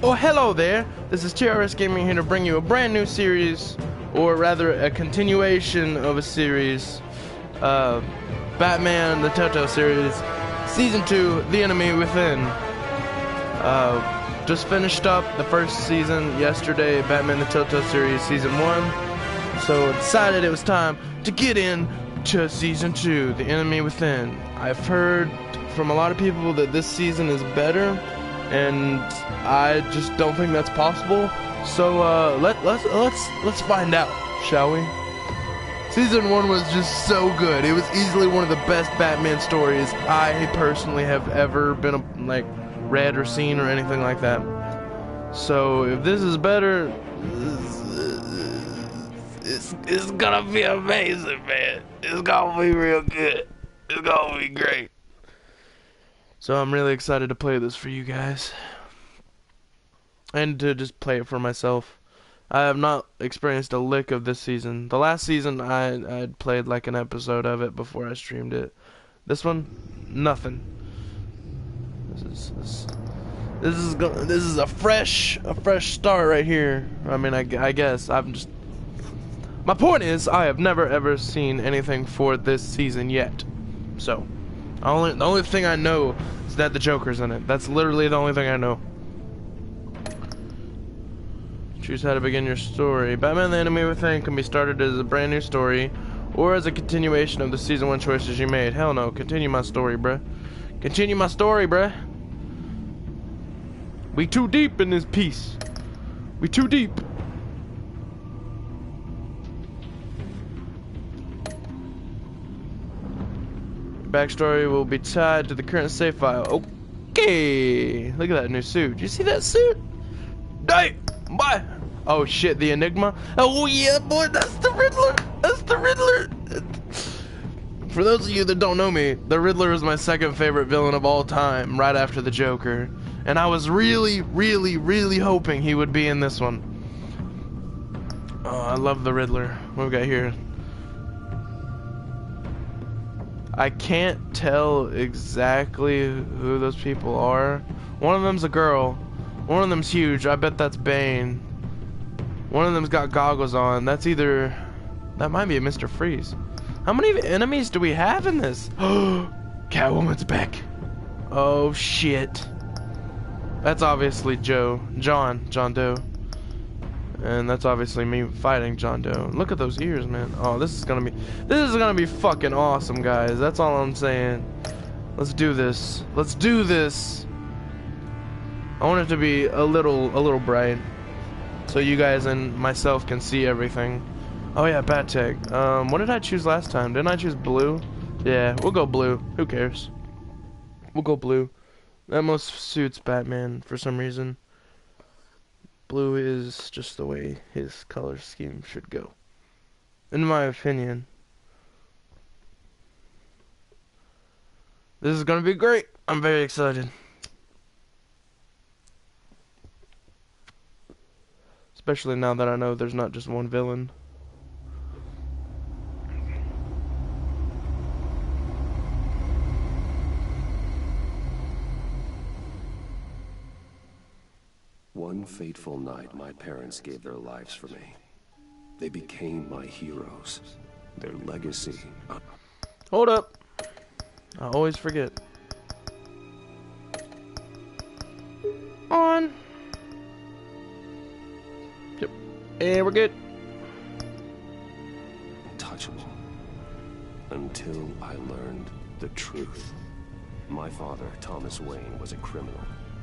Oh, hello there. This is TRS Gaming here to bring you a brand new series, or rather a continuation of a series. Batman the Telltale series, Season 2, The Enemy Within. Just finished up the first season yesterday, Batman the Telltale series, Season 1. So decided it was time to get into Season 2, The Enemy Within. I've heard from a lot of people that this season is better, and I just don't think that's possible. So let's find out, shall we? Season 1 was just so good. It was easily one of the best Batman stories I personally have ever been read or seen or anything like that. So if this is better, it's gonna be amazing, man. It's gonna be real good. It's gonna be great. So I'm really excited to play this for you guys, and to just play it for myself. I have not experienced a lick of this season. The last season I'd played like an episode of it before I streamed it. This one, nothing. This is a fresh start right here. I mean, I guess I'm just. My point is, I have never ever seen anything for this season yet. So, the only thing I know is that the Joker's in it. That's literally the only thing I know. Choose how to begin your story. Batman the Enemy Within can be started as a brand new story, or as a continuation of the Season 1 choices you made. Hell no, continue my story, bruh. Continue my story, bruh. We too deep in this piece. We too deep. Backstory will be tied to the current save file. Okay. Look at that new suit. You see that suit? Hey, bye. Oh shit, the Enigma. Oh yeah, boy, that's the Riddler. That's the Riddler. For those of you that don't know me, the Riddler is my second favorite villain of all time, right after the Joker. And I was really hoping he would be in this one. Oh, I love the Riddler. What we got here? I can't tell exactly who those people are. One of them's a girl. One of them's huge. I bet that's Bane. One of them's got goggles on. That's either... That might be a Mr. Freeze. How many enemies do we have in this? Catwoman's back. Oh shit. That's obviously John Doe. And that's obviously me fighting John Doe. Look at those ears, man. Oh, this is gonna be fucking awesome, guys. That's all I'm saying. Let's do this. Let's do this. I want it to be a little bright, so you guys and myself can see everything. Oh yeah, bat tag. What did I choose last time? Didn't I choose blue? Yeah, we'll go blue. Who cares? We'll go blue. That most suits Batman for some reason. Blue is just the way his color scheme should go, in my opinion. This is gonna be great. I'm very excited. Especially now that I know there's not just one villain. One fateful night, my parents gave their lives for me. They became my heroes. Their legacy... Hold up. I always forget. On. Yep. And we're good. Untouchable. Until I learned the truth. My father, Thomas Wayne, was a criminal.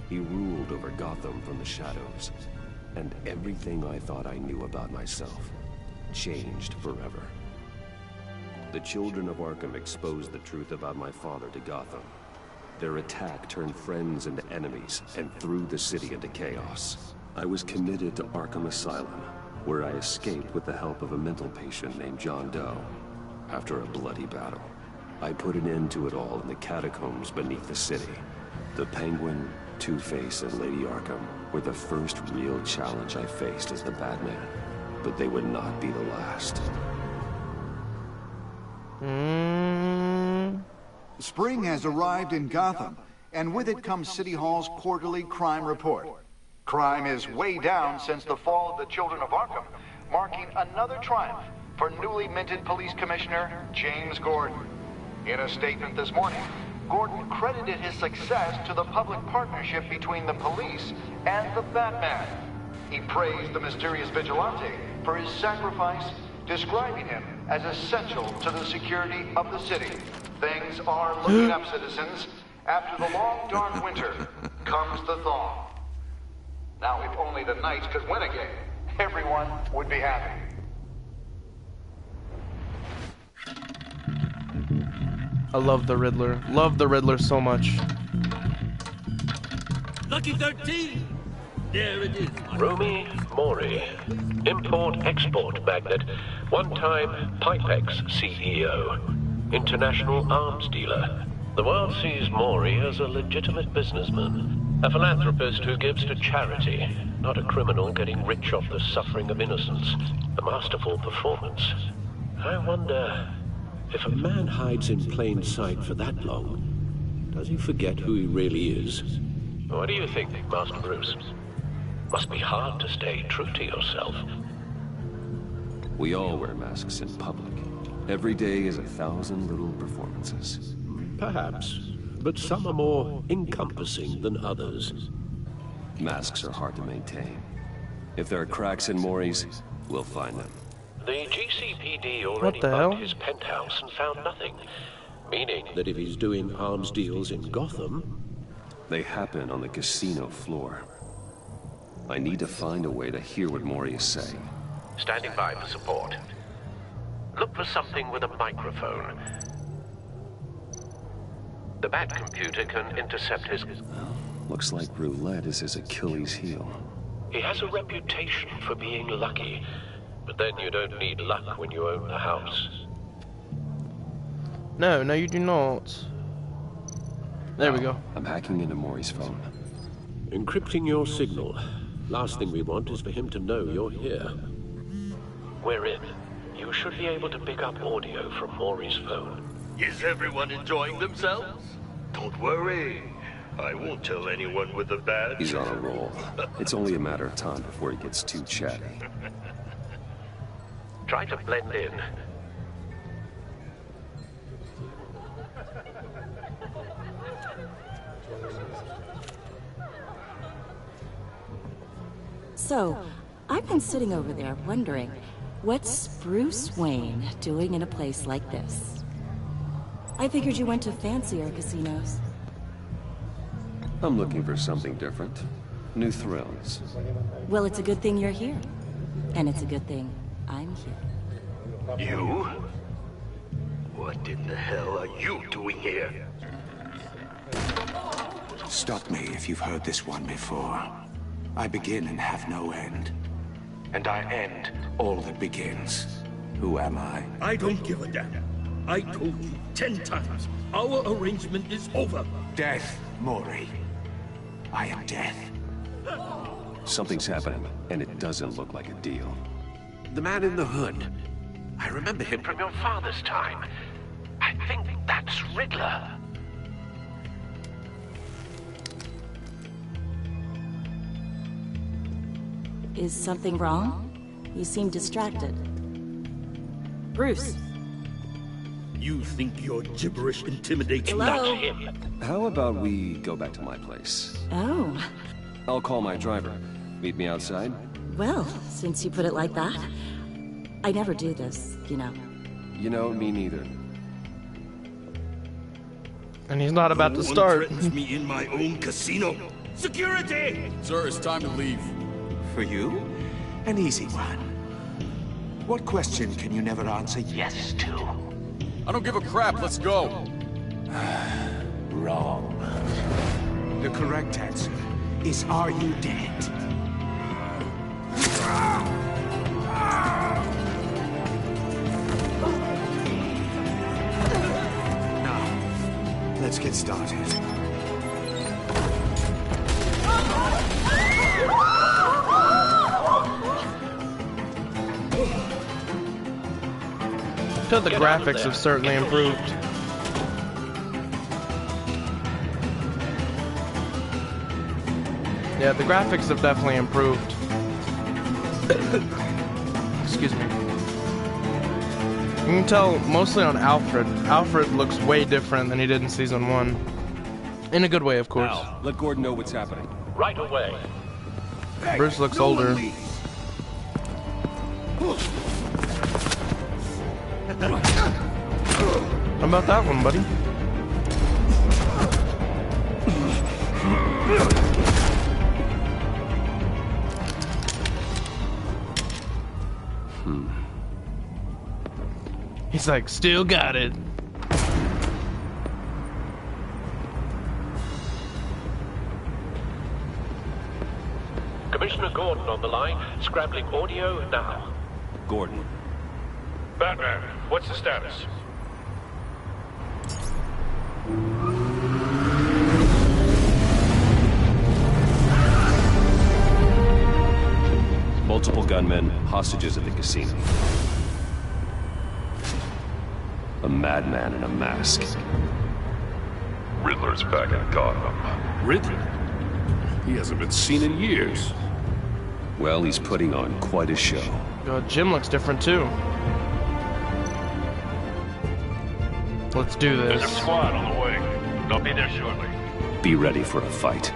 He ruled over Gotham from the shadows, and everything I thought I knew about myself changed forever. The children of Arkham exposed the truth about my father to Gotham. Their attack turned friends into enemies and threw the city into chaos. I was committed to Arkham Asylum, where I escaped with the help of a mental patient named John Doe. After a bloody battle, I put an end to it all in the catacombs beneath the city. The Penguin, Two-Face, and Lady Arkham were the first real challenge I faced as the Batman, but they would not be the last. Spring has arrived in Gotham, and with it comes City Hall's quarterly crime report. Crime is way down since the fall of the Children of Arkham, marking another triumph for newly minted Police Commissioner James Gordon. In a statement this morning, Gordon credited his success to the public partnership between the police and the Batman. He praised the mysterious vigilante for his sacrifice, describing him as essential to the security of the city. Things are looking up, citizens. After the long, dark winter comes the thaw. Now, if only the Knights could win again, everyone would be happy. I love the Riddler. Love the Riddler so much. Lucky 13! There it is. Romy Mori, import-export magnate, one-time Pipex CEO, international arms dealer. The world sees Mori as a legitimate businessman, a philanthropist who gives to charity, not a criminal getting rich off the suffering of innocence. A masterful performance. I wonder, if a man hides in plain sight for that long, does he forget who he really is? What do you think, Master Bruce? Must be hard to stay true to yourself. We all wear masks in public. Every day is 1,000 little performances. Perhaps, but some are more encompassing than others. Masks are hard to maintain. If there are cracks in Mori's, we'll find them. The GCPD already the hell? bugged his penthouse and found nothing. Meaning that if he's doing arms deals in Gotham... They happen on the casino floor. I need to find a way to hear what Mori is saying. Standing by for support. Look for something with a microphone. The Bat computer can intercept his... Well, looks like roulette is his Achilles heel. He has a reputation for being lucky, but then you don't need luck when you own the house. No, you do not. There we go. I'm hacking into Mori's phone. Encrypting your signal. Last thing we want is for him to know you're here. We're in. You should be able to pick up audio from Mori's phone. Is everyone enjoying themselves? Don't worry. I won't tell anyone with the badge. He's on a roll. It's only a matter of time before he gets too chatty. Try to blend in. So, I've been sitting over there wondering, what's Bruce Wayne doing in a place like this? I figured you went to fancier casinos. I'm looking for something different. New thrills. Well, it's a good thing you're here. And it's a good thing I'm here. You? What in the hell are you doing here? Stop me if you've heard this one before. I begin and have no end. And I end all that begins. Who am I? I don't give a damn. I told you 10 times. Our arrangement is over. Death, Mori. I am death. Something's happening, and it doesn't look like a deal. The man in the hood. I remember him from your father's time. I think that's Riddler. Is something wrong? You seem distracted. Bruce. You think your gibberish intimidates me? Hello? That's him. How about we go back to my place? Oh, I'll call my driver. Meet me outside? well, since you put it like that. I never do this, you know. You know, me neither. And he's not about to No one start. threatens me in my own casino. Security! Sir, it's time to leave. For you? An easy one. What question can you never answer yes to? I don't give a crap, let's go. Wrong. The correct answer is, are you dead? Now, let's get started. The graphics have certainly improved. Yeah, the graphics have definitely improved. Excuse me. You can tell mostly on Alfred. Alfred looks way different than he did in Season 1. In a good way, of course. Al, let Gordon know what's happening. Right away. Bruce looks older. How about that one, buddy? He's like, still got it. Commissioner Gordon on the line, scrambling audio now. Gordon, Batman, what's the status? multiple gunmen, hostages at the casino. A madman in a mask. Riddler's back in Gotham. Riddler? He hasn't been seen in years. Well, he's putting on quite a show. God, Jim looks different too. Let's do There's a this. squad on the way. They'll be there shortly. Be ready for a fight.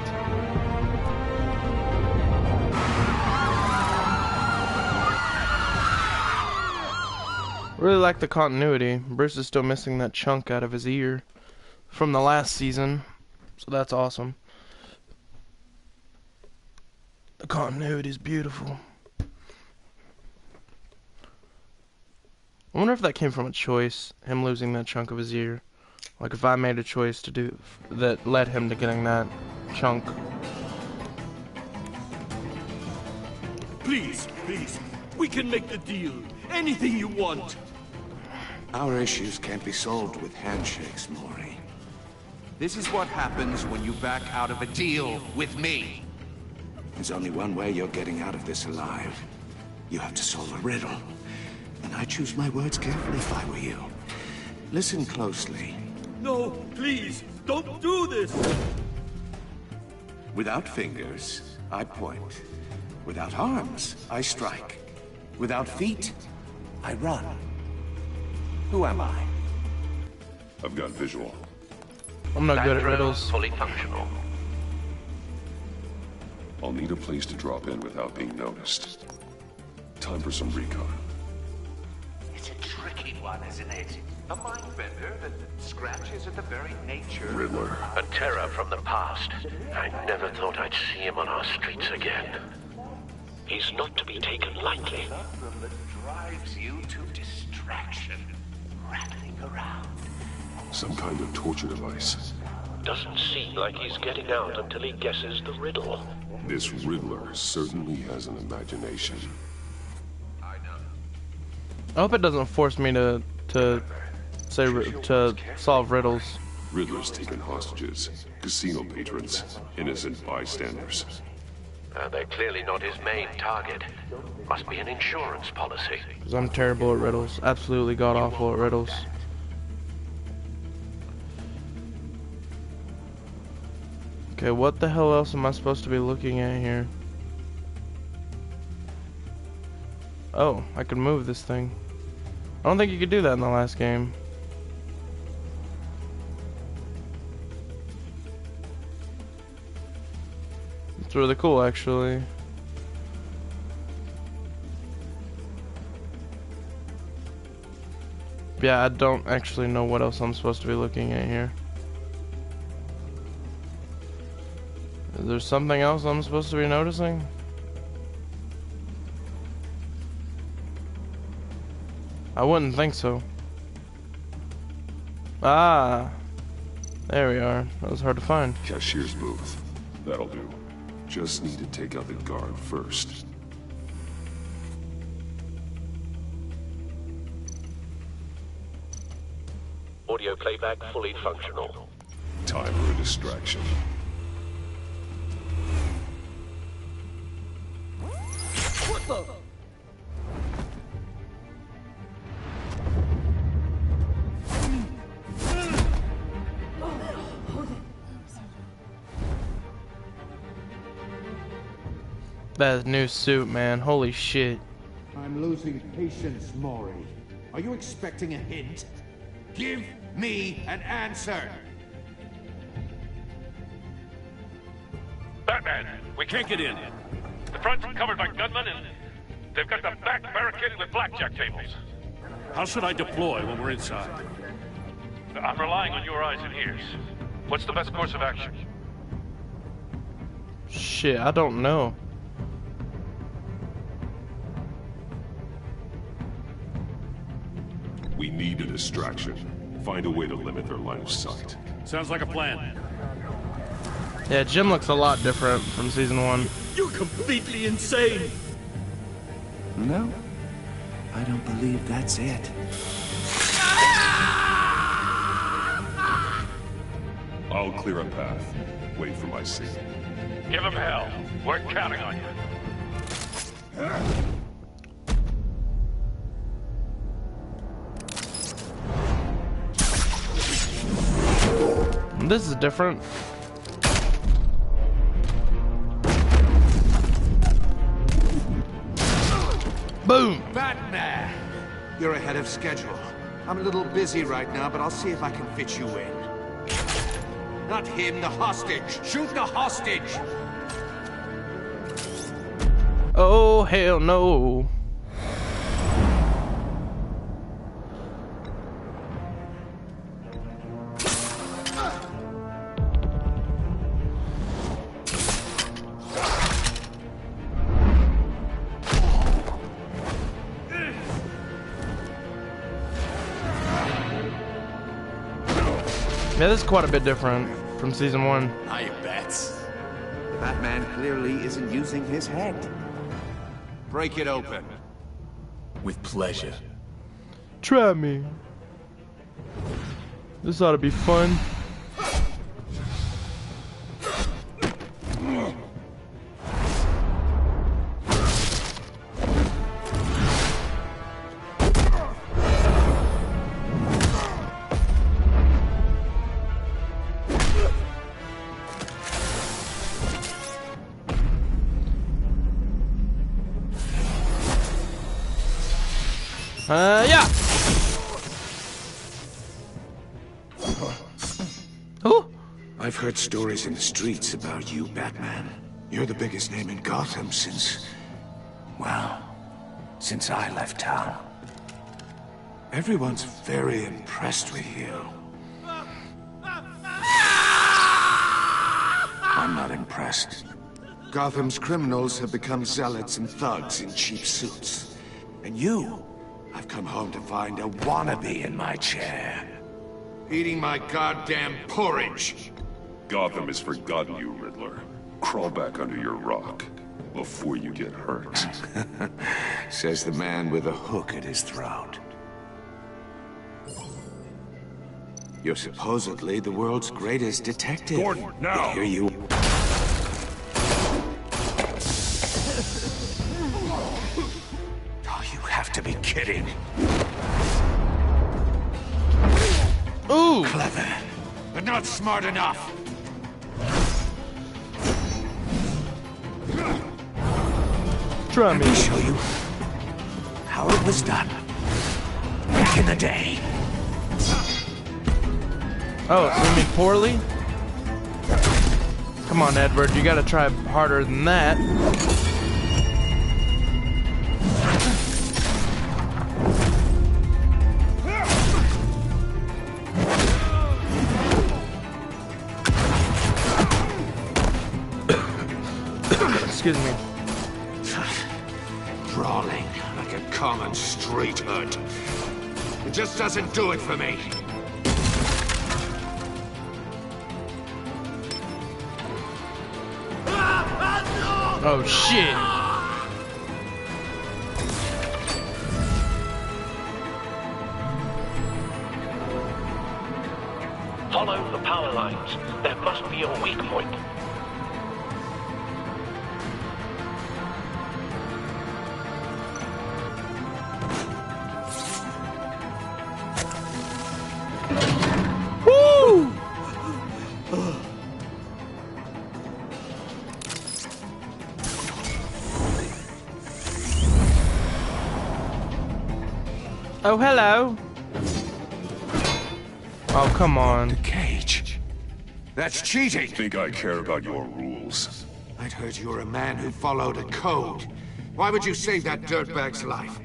Really like the continuity. Bruce is still missing that chunk out of his ear from the last season, so that's awesome. The continuity is beautiful. I wonder if that came from a choice, him losing that chunk of his ear. Like if I made a choice to do that led him to getting that chunk. Please, we can make the deal. Anything you want. Our issues can't be solved with handshakes, Maury. This is what happens when you back out of a deal with me. There's only one way you're getting out of this alive. You have to solve a riddle. And I choose my words carefully if I were you. Listen closely. No, please, don't do this. Without fingers, I point. Without arms, I strike. Without feet, I run. Who am I? I've got visual. I'm not good at Back row riddles. fully functional. I'll need a place to drop in without being noticed. Time for some recon. It's a tricky one, isn't it? A mind bender that scratches at the very nature. Riddler. A terror from the past. I never thought I'd see him on our streets again. He's not to be taken lightly. That drives you to distraction, rattling around. Some kind of torture device. Doesn't seem like he's getting out until he guesses the riddle. This Riddler certainly has an imagination. I hope it doesn't force me to solve riddles. Riddler's taken hostages, casino patrons, innocent bystanders. They're clearly not his main target. Must be an insurance policy. 'Cause I'm terrible at riddles. Absolutely god awful at riddles. Okay, what the hell else am I supposed to be looking at here? Oh, I can move this thing. I don't think you could do that in the last game. It's really cool, actually. Yeah, I don't actually know what else I'm supposed to be looking at here. Is there something else I'm supposed to be noticing? I wouldn't think so. Ah, there we are. That was hard to find. Cashier's booth. That'll do. Just need to take out the guard first. Audio playback fully functional. Time for a distraction. What the? That new suit, man. Holy shit. I'm losing patience, Maury. Are you expecting a hint? Give me an answer! Batman, we can't get in. The front's covered by gunmen, and they've got the back barricaded with blackjack tables. How should I deploy when we're inside? I'm relying on your eyes and ears. What's the best course of action? Shit, I don't know. We need a distraction. Find a way to limit their line of sight. Sounds like a plan. Yeah, Jim looks a lot different from season 1. You're completely insane! No, I don't believe that's it. I'll clear a path. Wait for my signal. Give them hell. We're counting on you. This is different. Boom! Batman! You're ahead of schedule. I'm a little busy right now, but I'll see if I can fit you in. Not him, the hostage! Shoot the hostage! Oh, hell no. Yeah, this is quite a bit different from season 1. I bet. The Batman clearly isn't using his head. Break it open. With pleasure. Try me. This ought to be fun. Yeah. Oh. I've heard stories in the streets about you, Batman. You're the biggest name in Gotham since... well, since I left town. Everyone's very impressed with you. I'm not impressed. Gotham's criminals have become zealots and thugs in cheap suits. And you... I've come home to find a wannabe in my chair. Eating my goddamn porridge. Gotham has forgotten you, Riddler. Crawl back under your rock before you get hurt. Says the man with a hook at his throat. You're supposedly the world's greatest detective. Gordon, now! Here you... To be kidding. Ooh! Clever, but not smart enough. Try me. Let me show you how it was done back in the day. Oh, so you mean poorly? Come on, Edward, you gotta try harder than that. Excuse me. Brawling like a common street hood. It just doesn't do it for me. Oh shit. Follow the power lines. There must be a weak point. Oh, hello. Oh, come on. The cage. That's cheating. Think I care about your rules? I'd heard you were a man who followed a code. Why would you save that dirtbag's life?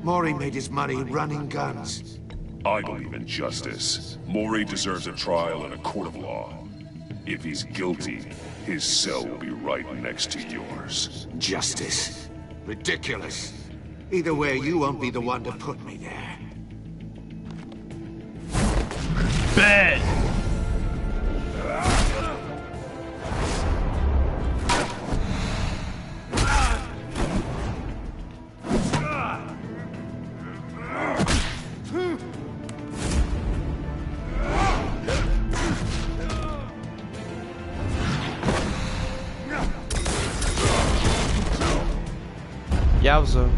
Maury made his money running guns. I believe in justice. Maury deserves a trial in a court of law. If he's guilty, his cell will be right next to yours. Justice. Ridiculous. Either way, you won't be the one to put me there. Bet. Yowza.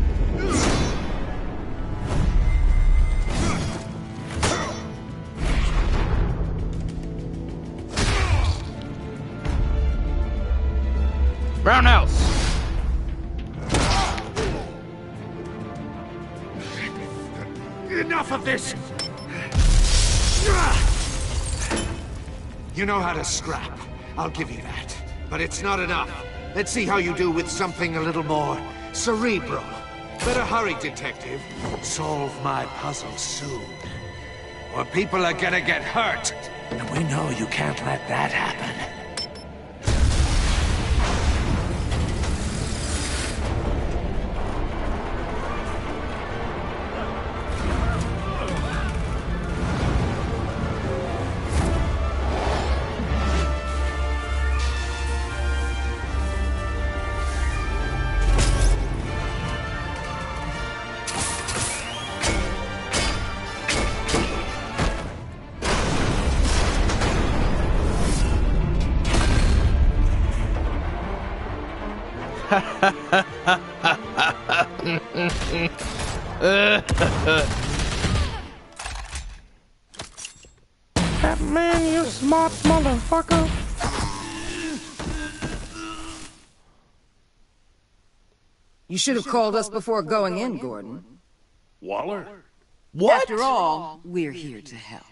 Roundhouse. Enough of this! You know how to scrap. I'll give you that. But it's not enough. Let's see how you do with something a little more cerebral. Better hurry, detective. Solve my puzzle soon. Or people are gonna get hurt. And we know you can't let that happen. Batman, you smart motherfucker. You should have called us before going in, Gordon. Waller? What? After all, we're here to help.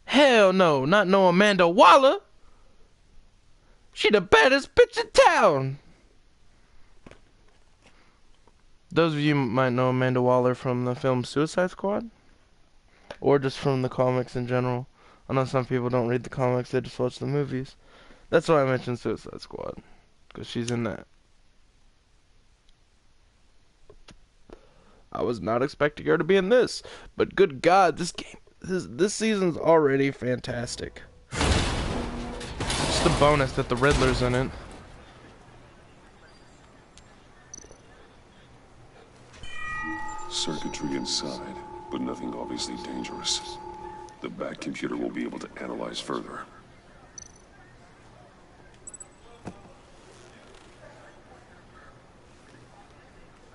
Hell no, not no Amanda Waller. She the baddest bitch in town. Those of you might know Amanda Waller from the film Suicide Squad. Or just from the comics in general. I know some people don't read the comics, they just watch the movies. That's why I mentioned Suicide Squad. Because she's in that. I was not expecting her to be in this. But good God, this season's already fantastic. Just the bonus that the Riddler's in it. Circuitry inside, but nothing obviously dangerous. The back computer will be able to analyze further.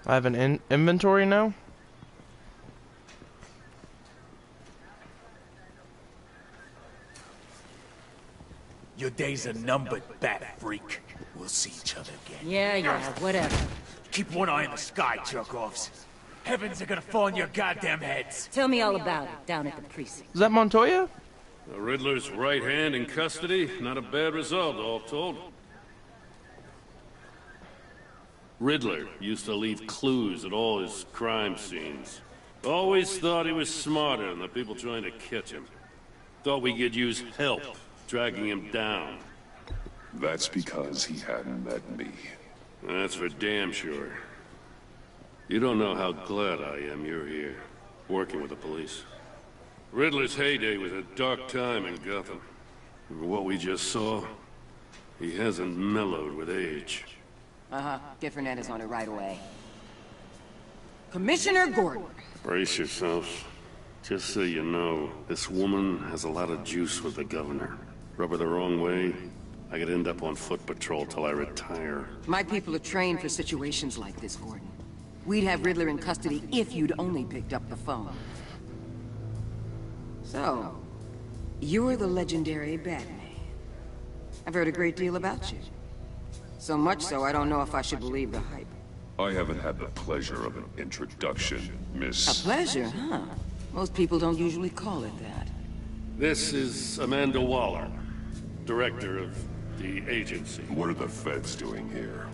I have an inventory now? Your days are numbered, bat freak. We'll see each other again. Yeah, whatever. Keep one eye in the sky, jerk-offs. Heavens are gonna fall on your goddamn heads. Tell me all about it down at the precinct. Is that Montoya? The Riddler's right hand in custody. Not a bad result, all told. Riddler used to leave clues at all his crime scenes. Always thought he was smarter than the people trying to catch him. Thought we could use help dragging him down. That's because he hadn't met me. That's for damn sure. You don't know how glad I am you're here, working with the police. Riddler's heyday was a dark time in Gotham. For what we just saw, he hasn't mellowed with age. Uh-huh. Get Fernandez on it right away. Commissioner Gordon. Brace yourselves. Just so you know, this woman has a lot of juice with the governor. Rub her the wrong way, I could end up on foot patrol till I retire. My people are trained for situations like this, Gordon. We'd have Riddler in custody if you'd only picked up the phone. So, you're the legendary Batman. I've heard a great deal about you. So much so, I don't know if I should believe the hype. I haven't had the pleasure of an introduction, Miss... A pleasure, huh? Most people don't usually call it that. This is Amanda Waller, director of the agency. What are the feds doing here?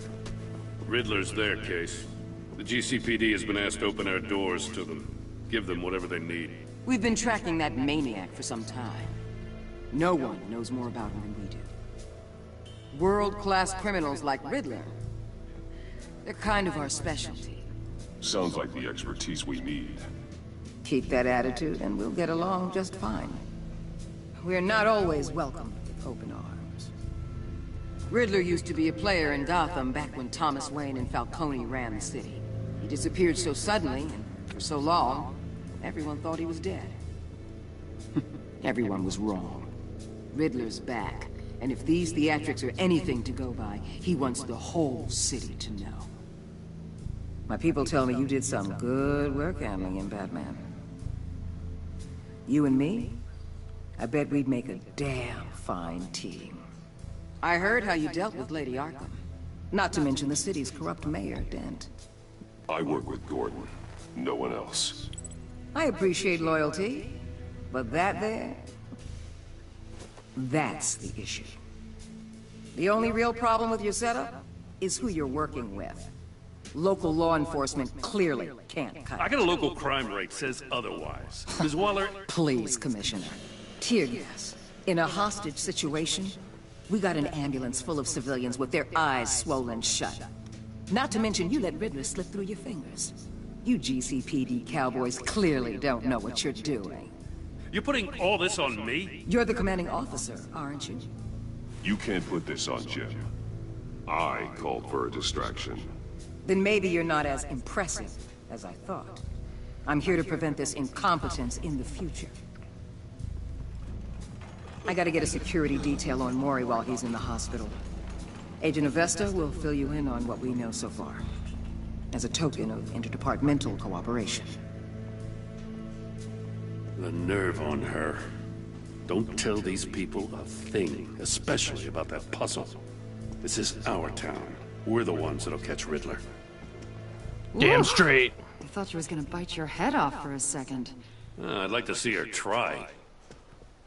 Riddler's their case. The GCPD has been asked to open our doors to them. Give them whatever they need. We've been tracking that maniac for some time. No one knows more about him than we do. World-class criminals like Riddler. They're kind of our specialty. Sounds like the expertise we need. Keep that attitude and we'll get along just fine. We're not always welcomed with open arms. Riddler used to be a player in Gotham back when Thomas Wayne and Falcone ran the city. He disappeared so suddenly and for so long, everyone thought he was dead. Everyone was wrong. Riddler's back, and if these theatrics are anything to go by, he wants the whole city to know. My people tell me you did some good work handling him, Batman. You and me? I bet we'd make a damn fine team. I heard how you dealt with Lady Arkham. Not to mention the city's corrupt mayor, Dent. I work with Gordon. No one else. I appreciate loyalty, but that there... that's the issue. The only real problem with your setup is who you're working with. Local law enforcement clearly can't cut it. I got a local crime rate says otherwise. Ms. Waller... Please, Commissioner. Tear gas. In a hostage situation, we got an ambulance full of civilians with their eyes swollen shut. Not to mention you let Riddler slip through your fingers. You GCPD cowboys clearly don't know what you're doing. You're putting all this on me? You're the commanding officer, aren't you? You can't put this on Jim. I called for a distraction. Then maybe you're not as impressive as I thought. I'm here to prevent this incompetence in the future. I gotta get a security detail on Mori while he's in the hospital. Agent Avesta will fill you in on what we know so far, as a token of interdepartmental cooperation. The nerve on her. Don't tell these people a thing, especially about that puzzle. This is our town. We're the ones that'll catch Riddler. Damn straight. I thought she was gonna bite your head off for a second. I'd like to see her try.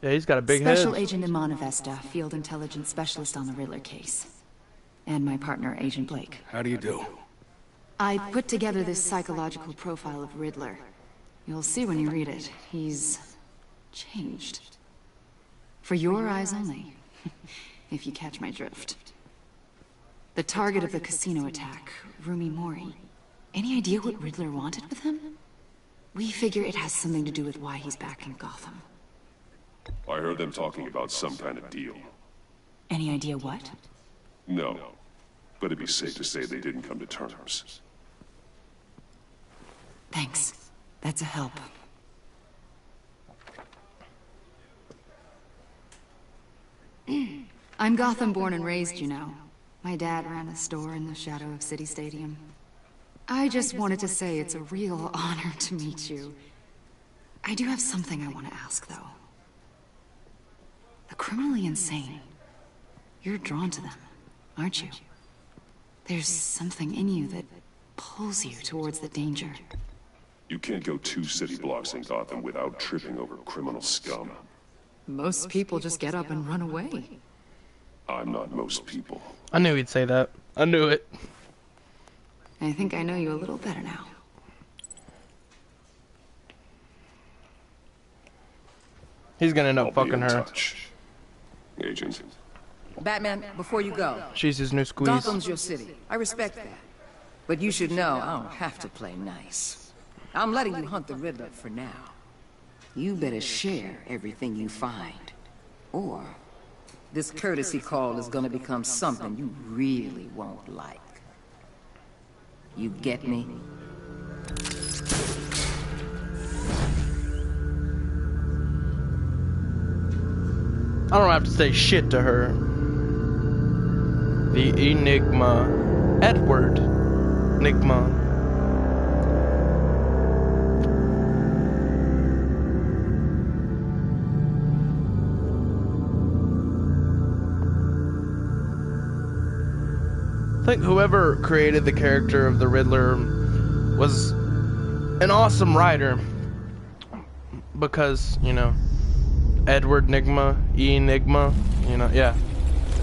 Yeah, he's got a big head. Special Agent Iman Avesta, Field Intelligence Specialist on the Riddler case. And my partner, Agent Blake. How do you do? I put together this psychological profile of Riddler. You'll see when you read it. He's... changed. For your eyes only. If you catch my drift. The target of the casino attack, Rumi Mori. Any idea what Riddler wanted with him? We figure it has something to do with why he's back in Gotham. I heard them talking about some kind of deal. Any idea what? No, but it'd be safe to say they didn't come to terms. Thanks. That's a help. I'm Gotham born and raised, you know. My dad ran a store in the shadow of City Stadium. I just wanted to say it's a real honor to meet you. I do have something I want to ask, though. The criminally insane. You're drawn to them, aren't you? There's something in you that pulls you towards the danger. You can't go 2 city blocks in Gotham without tripping over criminal scum. Most people just get up and run away. I'm not most people. I knew he'd say that. I knew it. I think I know you a little better now. He's gonna end up fucking her. Touch. Agent. Batman, before you go. She's his new squeeze. Gotham's your city. I respect that. But you should know I don't have to play nice. I'm letting you hunt the Riddler for now. You better share everything you find. Or this courtesy call is gonna become something you really won't like. You get me? I don't have to say shit to her. The Enigma. Edward. Enigma. I think whoever created the character of the Riddler was an awesome writer because, you know, Edward Nigma, Enigma, you know, yeah.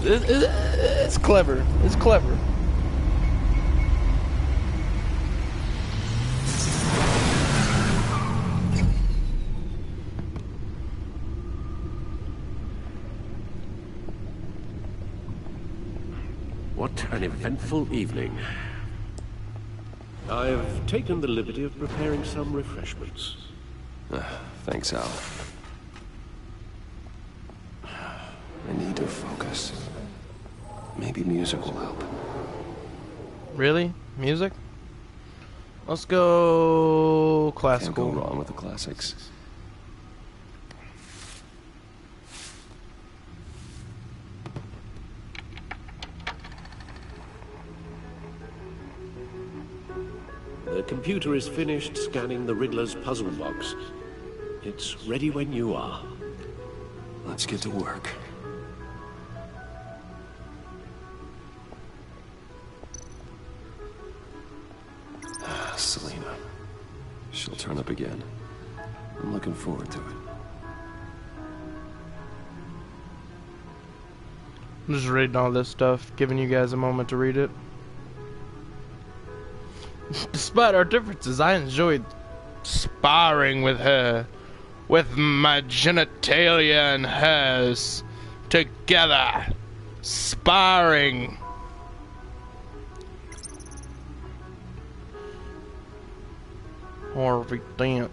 It's clever. It's clever. What an eventful evening. I've taken the liberty of preparing some refreshments. Thanks, Al. I need to focus. Maybe music will help. Really? Music? Let's go classical. Can't go wrong with the classics. The computer is finished scanning the Riddler's puzzle box. It's ready when you are. Let's get to work. Selena. She'll turn up again. I'm looking forward to it. I'm just reading all this stuff, giving you guys a moment to read it. Despite our differences, I enjoyed sparring with her, with my genitalia and hers together, sparring. Harvey Dent.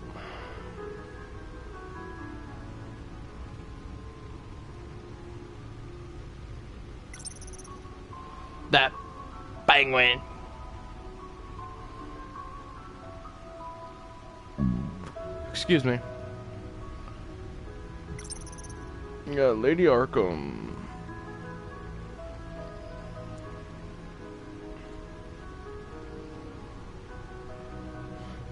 That penguin. Excuse me. Yeah, Lady Arkham.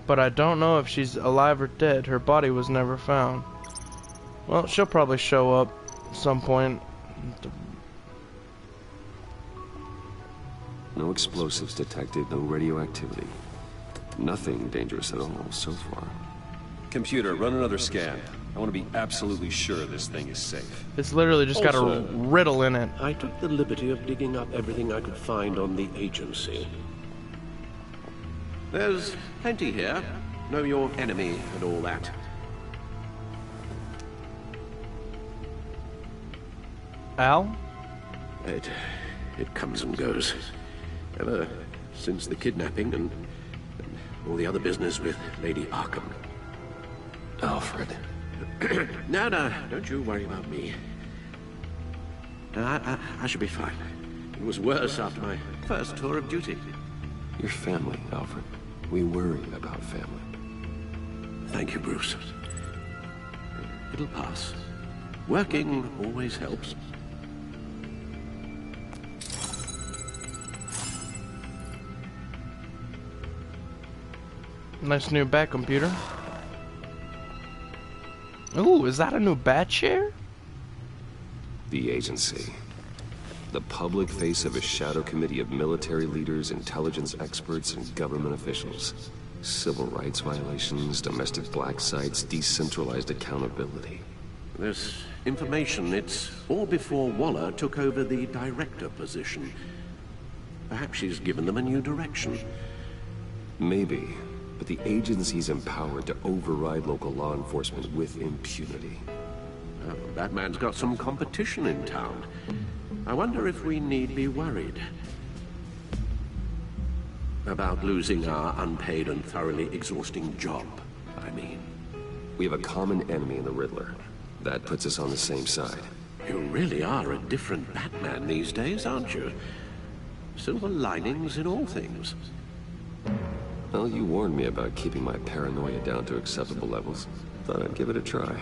But I don't know if she's alive or dead. Her body was never found. Well, she'll probably show up at some point. No explosives detected, no radioactivity. Nothing dangerous at all so far. Computer, run another scan. I want to be absolutely sure this thing is safe. It's literally just got a riddle in it. I took the liberty of digging up everything I could find on the agency. There's plenty here. Know your enemy and all that. Al? It comes and goes. Ever since the kidnapping and all the other business with Lady Arkham. Alfred. No, don't you worry about me. I should be fine. It was worse after my first tour of duty. Your family, Alfred. We worry about family. Thank you, Bruce. It'll pass. Working always helps. Nice new bat computer. Ooh, is that a new bat chair? The agency. The public face of a shadow committee of military leaders, intelligence experts, and government officials. Civil rights violations, domestic black sites, decentralized accountability. This information, it's all before Waller took over the director position. Perhaps she's given them a new direction. Maybe, but the agency's empowered to override local law enforcement with impunity. Batman's got some competition in town. I wonder if we need be worried about losing our unpaid and thoroughly exhausting job, I mean. We have a common enemy in the Riddler. That puts us on the same side. You really are a different Batman these days, aren't you? Silver linings in all things. Well, you warned me about keeping my paranoia down to acceptable levels. Thought I'd give it a try.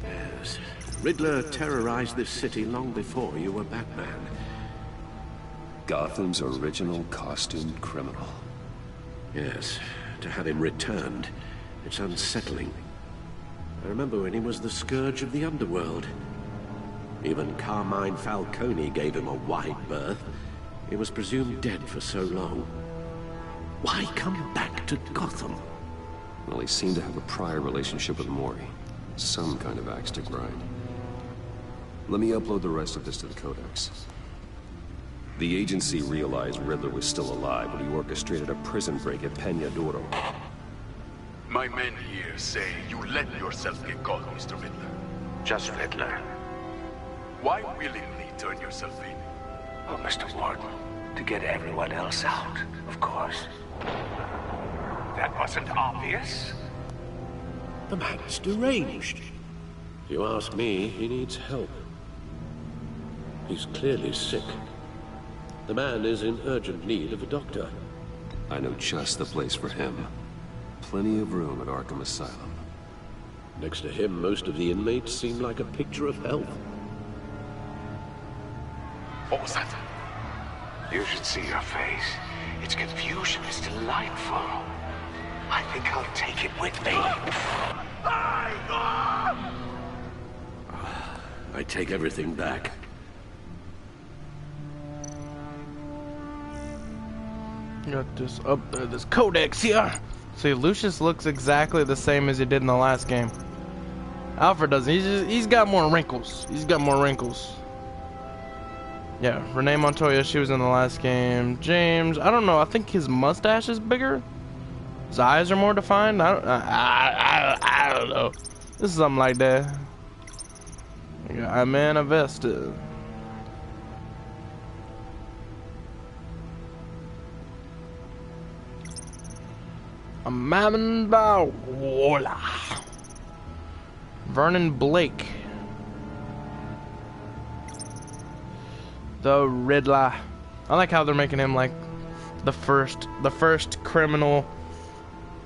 Yes. Riddler terrorized this city long before you were Batman. Gotham's original costumed criminal. Yes, to have him returned, it's unsettling. I remember when he was the scourge of the underworld. Even Carmine Falcone gave him a wide berth. He was presumed dead for so long. Why come back to Gotham? Well, he seemed to have a prior relationship with Mori. Some kind of axe to grind. Let me upload the rest of this to the Codex. The agency realized Riddler was still alive when he orchestrated a prison break at Peña Duro. My men here say you let yourself get caught, Mr. Riddler. Just Riddler. Why willingly turn yourself in? Oh, Mr. Warden, to get everyone else out, of course. That wasn't obvious. The man's deranged. If you ask me, he needs help. He's clearly sick. The man is in urgent need of a doctor. I know just the place for him. Plenty of room at Arkham Asylum. Next to him, most of the inmates seem like a picture of health. What was that? You should see your face. Its confusion is delightful. I think I'll take it with me. I take everything back. Got this this codex here. See, Lucius looks exactly the same as he did in the last game. Alfred doesn't. He's got more wrinkles. He's got more wrinkles. Yeah, Renee Montoya, she was in the last game. James, I don't know. I think his mustache is bigger. His eyes are more defined. I don't know. This is something like that. Yeah, I'm invested. Amanda Waller. Vernon Blake. The Riddler. I like how they're making him like the first criminal,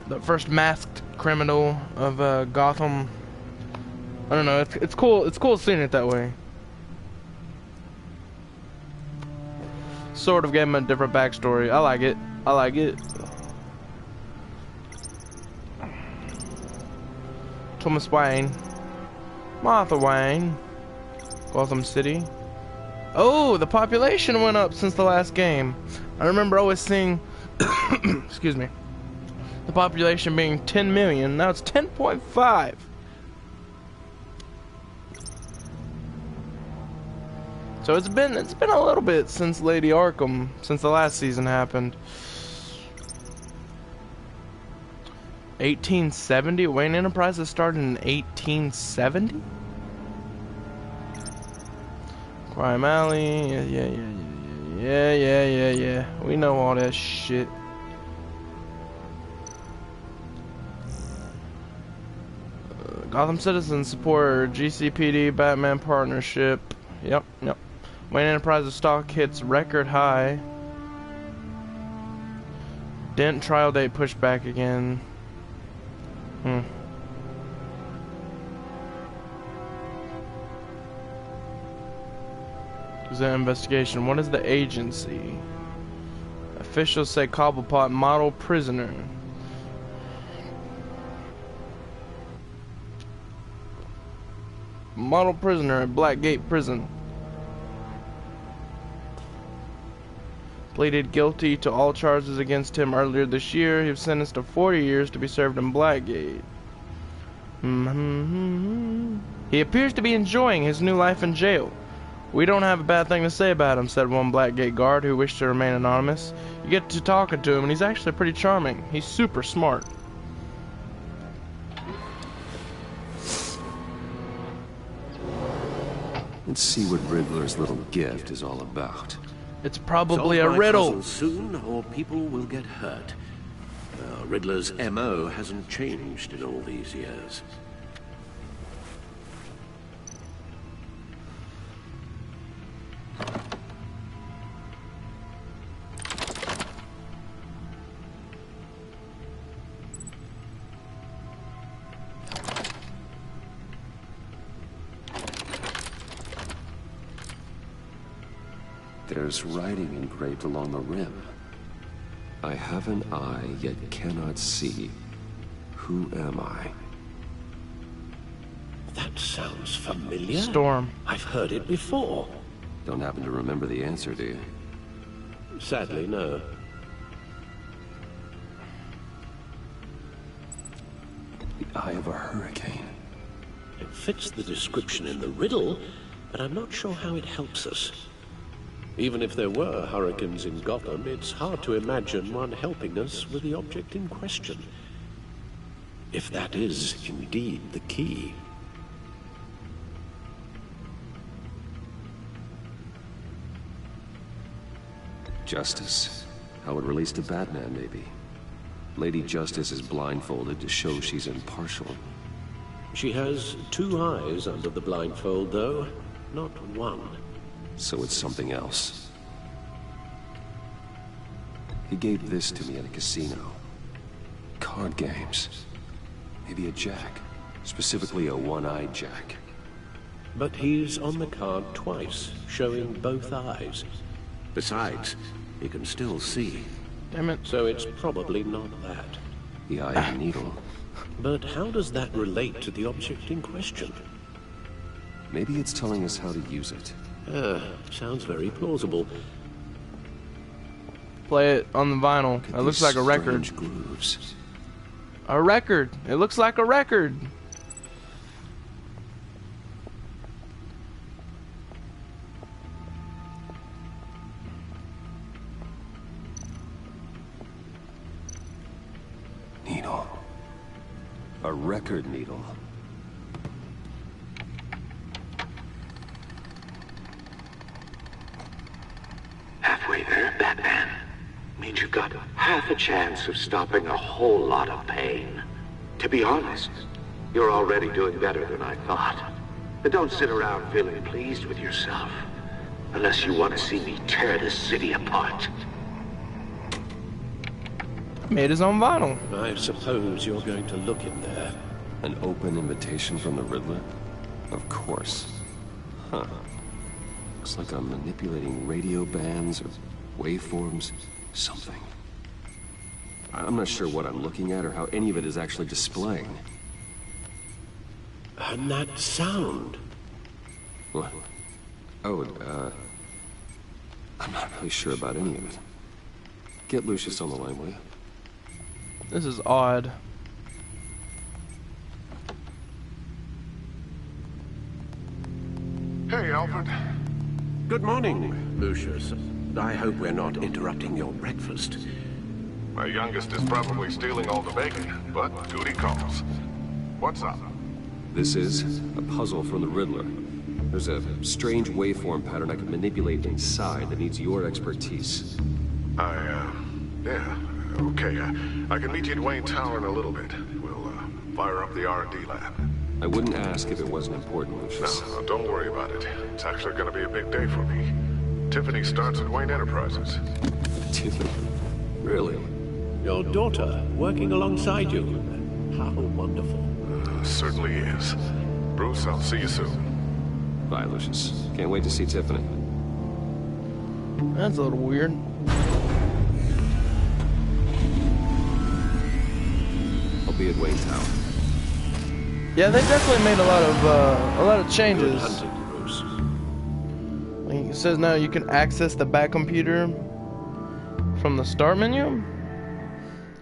the first masked criminal of Gotham. I don't know. It's cool. It's cool seeing it that way. Sort of gave him a different backstory. I like it. I like it. Thomas Wayne. Martha Wayne. Gotham City. Oh, the population went up since the last game. I remember always seeing, excuse me, the population being 10 million. Now it's 10.5. So it's been a little bit since Lady Arkham, since the last season happened. 1870? Wayne Enterprises started in 1870? Crime Alley, yeah. We know all that shit. Gotham citizens support GCPD Batman partnership. Yep. Wayne Enterprises stock hits record high. Dent trial date pushed back again. Is that investigation? What is the agency? Officials say Cobblepot model prisoner. Model prisoner at Blackgate Prison. Pleaded guilty to all charges against him earlier this year. He was sentenced to 40 years to be served in Blackgate. He appears to be enjoying his new life in jail. We don't have a bad thing to say about him, said one Blackgate guard who wished to remain anonymous. You get to talking to him and he's actually pretty charming. He's super smart. Let's see what Riddler's little gift is all about. It's probably Solve a my riddle. puzzle soon, or people will get hurt. Riddler's MO hasn't changed in all these years. There's writing engraved along the rim. I have an eye, yet cannot see. Who am I? That's sounds familiar. Storm. I've heard it before. Don't happen to remember the answer, do you? Sadly, no. The eye of a hurricane. It fits the description in the riddle, but I'm not sure how it helps us. Even if there were hurricanes in Gotham, it's hard to imagine one helping us with the object in question. If that is indeed the key. Justice. How it relates to Batman, maybe. Lady Justice is blindfolded to show she's impartial. She has 2 eyes under the blindfold, though, not 1. So it's something else. He gave this to me at a casino. Card games. Maybe a jack. Specifically a one-eyed jack. But he's on the card twice, showing both eyes. Besides, he can still see. Damn it. So it's probably not that. The eye of a needle. But how does that relate to the object in question? Maybe it's telling us how to use it. Sounds very plausible. Play it on the vinyl. It looks like a record. Grooves. A record. It looks like a record. Needle. A record needle. Halfway there, Batman. Means you've got half a chance of stopping a whole lot of pain. To be honest, you're already doing better than I thought. But don't sit around feeling pleased with yourself. Unless you want to see me tear this city apart. Made his own vinyl. I suppose you're going to look in there. An open invitation from the Riddler? Of course. Huh. Looks like I'm manipulating radio bands or waveforms. Something. I'm not sure what I'm looking at or how any of it is actually displaying. And that sound. What? Oh, I'm not really sure about any of it. Get Lucius on the line, will you? This is odd. Hey, Alfred. Good morning, Lucius. I hope we're not interrupting your breakfast. My youngest is probably stealing all the bacon, but duty calls. What's up? This is a puzzle from the Riddler. There's a strange waveform pattern I can manipulate inside that needs your expertise. Yeah, okay. I can meet you at Wayne Tower in a little bit. We'll, fire up the R&D lab. I wouldn't ask if it wasn't important, Lucius. No, don't worry about it. It's actually gonna be a big day for me. Tiffany starts at Wayne Enterprises. Tiffany? Really? Your daughter, working alongside you. How wonderful. Certainly is. Bruce, I'll see you soon. Bye, Lucius. Can't wait to see Tiffany. That's a little weird. I'll be at Wayne Tower. Yeah, they definitely made a lot of changes. Good hunting, Bruce. Like it says now you can access the back computer from the start menu.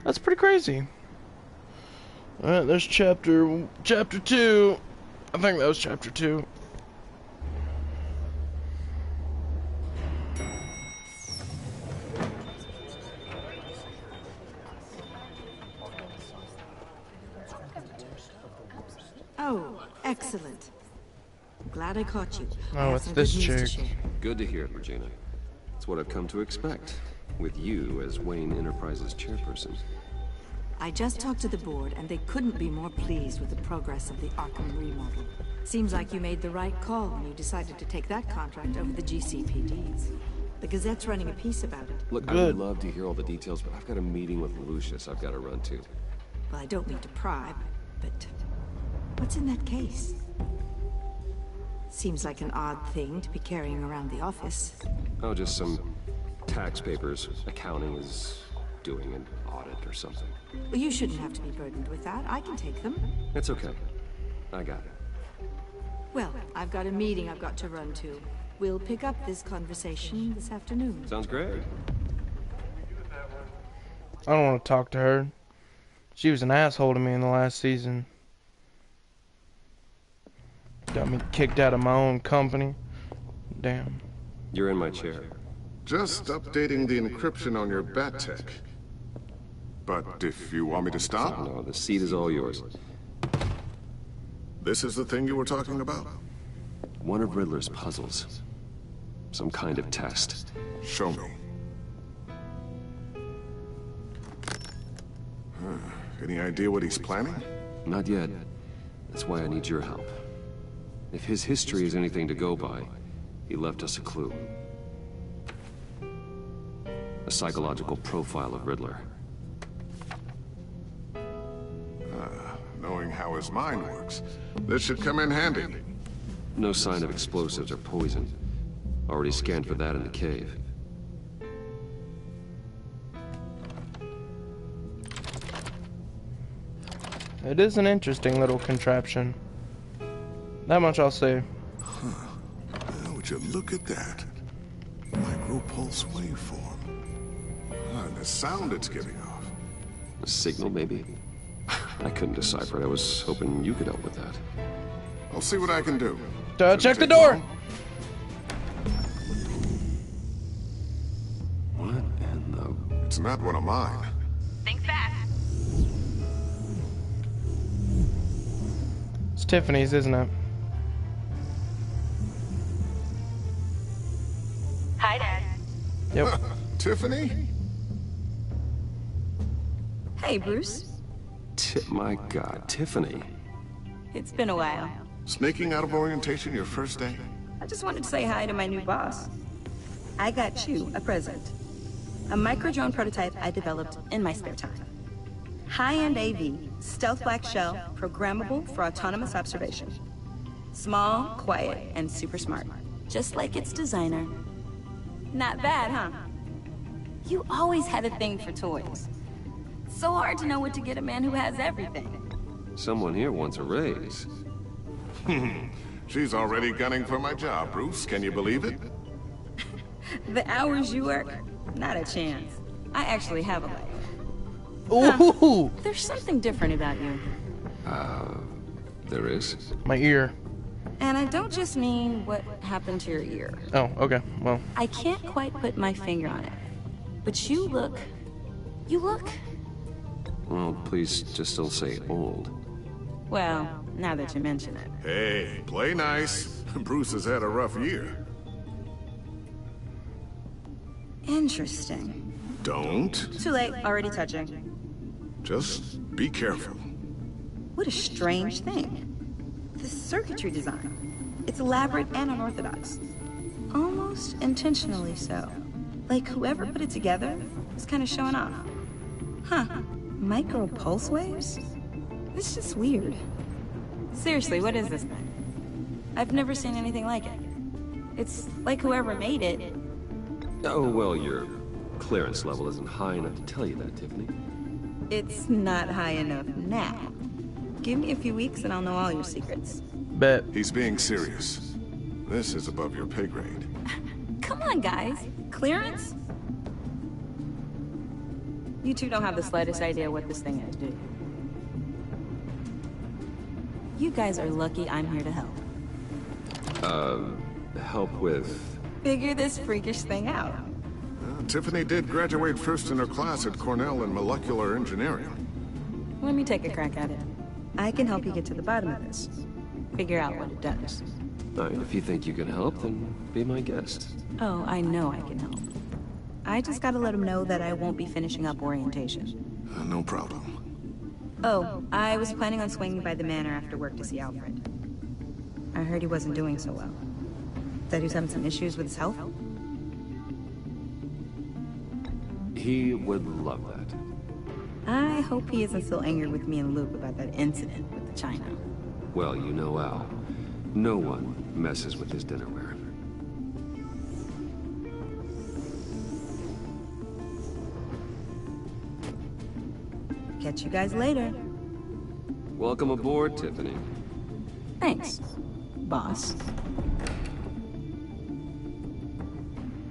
That's pretty crazy. Alright, there's chapter 2. I think that was chapter 2. Oh, excellent. Glad I caught you. Oh, it's this chick. Good to hear it, Regina. It's what I've come to expect, with you as Wayne Enterprises chairperson. I just talked to the board, and they couldn't be more pleased with the progress of the Arkham remodel. Seems like you made the right call when you decided to take that contract over the GCPD's. The Gazette's running a piece about it. Look, I would love to hear all the details, but I've got a meeting with Lucius I've got to run to. Well, I don't mean to pry, but what's in that case? Seems like an odd thing to be carrying around the office. Oh, just some tax papers. Accounting is doing an audit or something. Well, you shouldn't have to be burdened with that. I can take them. It's okay. I got it. Well, I've got a meeting I've got to run to. We'll pick up this conversation this afternoon. Sounds great. I don't want to talk to her. She was an asshole to me in the last season. Got me kicked out of my own company. Damn. You're in my chair. Just updating the encryption on your bat tech. But if you want me to stop... No, the seat is all yours. This is the thing you were talking about? One of Riddler's puzzles. Some kind of test. Show me. Any idea what he's planning? Not yet. That's why I need your help. If his history is anything to go by, he left us a clue. A psychological profile of Riddler. Knowing how his mind works, this should come in handy. No sign of explosives or poison. Already scanned for that in the cave. It is an interesting little contraption. That much I'll say. Huh. Now, would you look at that? Micropulse waveform. And the sound it's giving off. A signal, maybe? I couldn't decipher it. I was hoping you could help with that. I'll see what I can do. Check the door! What in the... It's not one of mine. Think fast. It's Tiffany's, isn't it? Hi, Dad. Yep. Tiffany? Hey, Bruce. My God, Tiffany. It's been a while. Sneaking out of orientation your first day? I just wanted to say hi to my new boss. I got you a present. A micro-drone prototype I developed in my spare time. High-end AV, stealth black shell, programmable for autonomous observation. Small, quiet, and super smart. Just like its designer. Not bad, huh? You always had a thing for toys. So hard to know what to get a man who has everything. Someone here wants a raise. She's already gunning for my job, Bruce. Can you believe it? The hours you work, not a chance. I actually have a life. Ooh! There's something different about you. There is? My ear. And I don't just mean what happened to your ear. Oh, okay. Well. I can't quite put my finger on it. But you look... Well, please just don't say old. Well, now that you mention it. Hey, play nice. Bruce has had a rough year. Interesting. Don't. Too late, already touching. Just be careful. What a strange thing. The circuitry design. It's elaborate and unorthodox. Almost intentionally so. Like whoever put it together was kind of showing off. Huh. Micro pulse waves? This is just weird. Seriously, what is this thing? I've never seen anything like it. It's like whoever made it. Oh, well, your clearance level isn't high enough to tell you that, Tiffany. It's not high enough now. Give me a few weeks and I'll know all your secrets. Bet. He's being serious. This is above your pay grade. Come on, guys. Clearance? You two don't have the slightest idea what this thing is, do you? You guys are lucky I'm here to help. Help with... Figure this freakish thing out. Tiffany did graduate first in her class at Cornell in molecular engineering. Let me take a crack at it. I can help you get to the bottom of this. Figure out what it does. All right, if you think you can help, then be my guest. Oh, I know I can help. I just gotta let him know that I won't be finishing up orientation. No problem. Oh, I was planning on swinging by the manor after work to see Alfred. I heard he wasn't doing so well. That he was having some issues with his health? He would love that. I hope he isn't still angry with me and Luke about that incident with the china. Well, you know Al. No one messes with his dinnerware. Catch you guys later. Welcome aboard, Tiffany. Thanks. boss.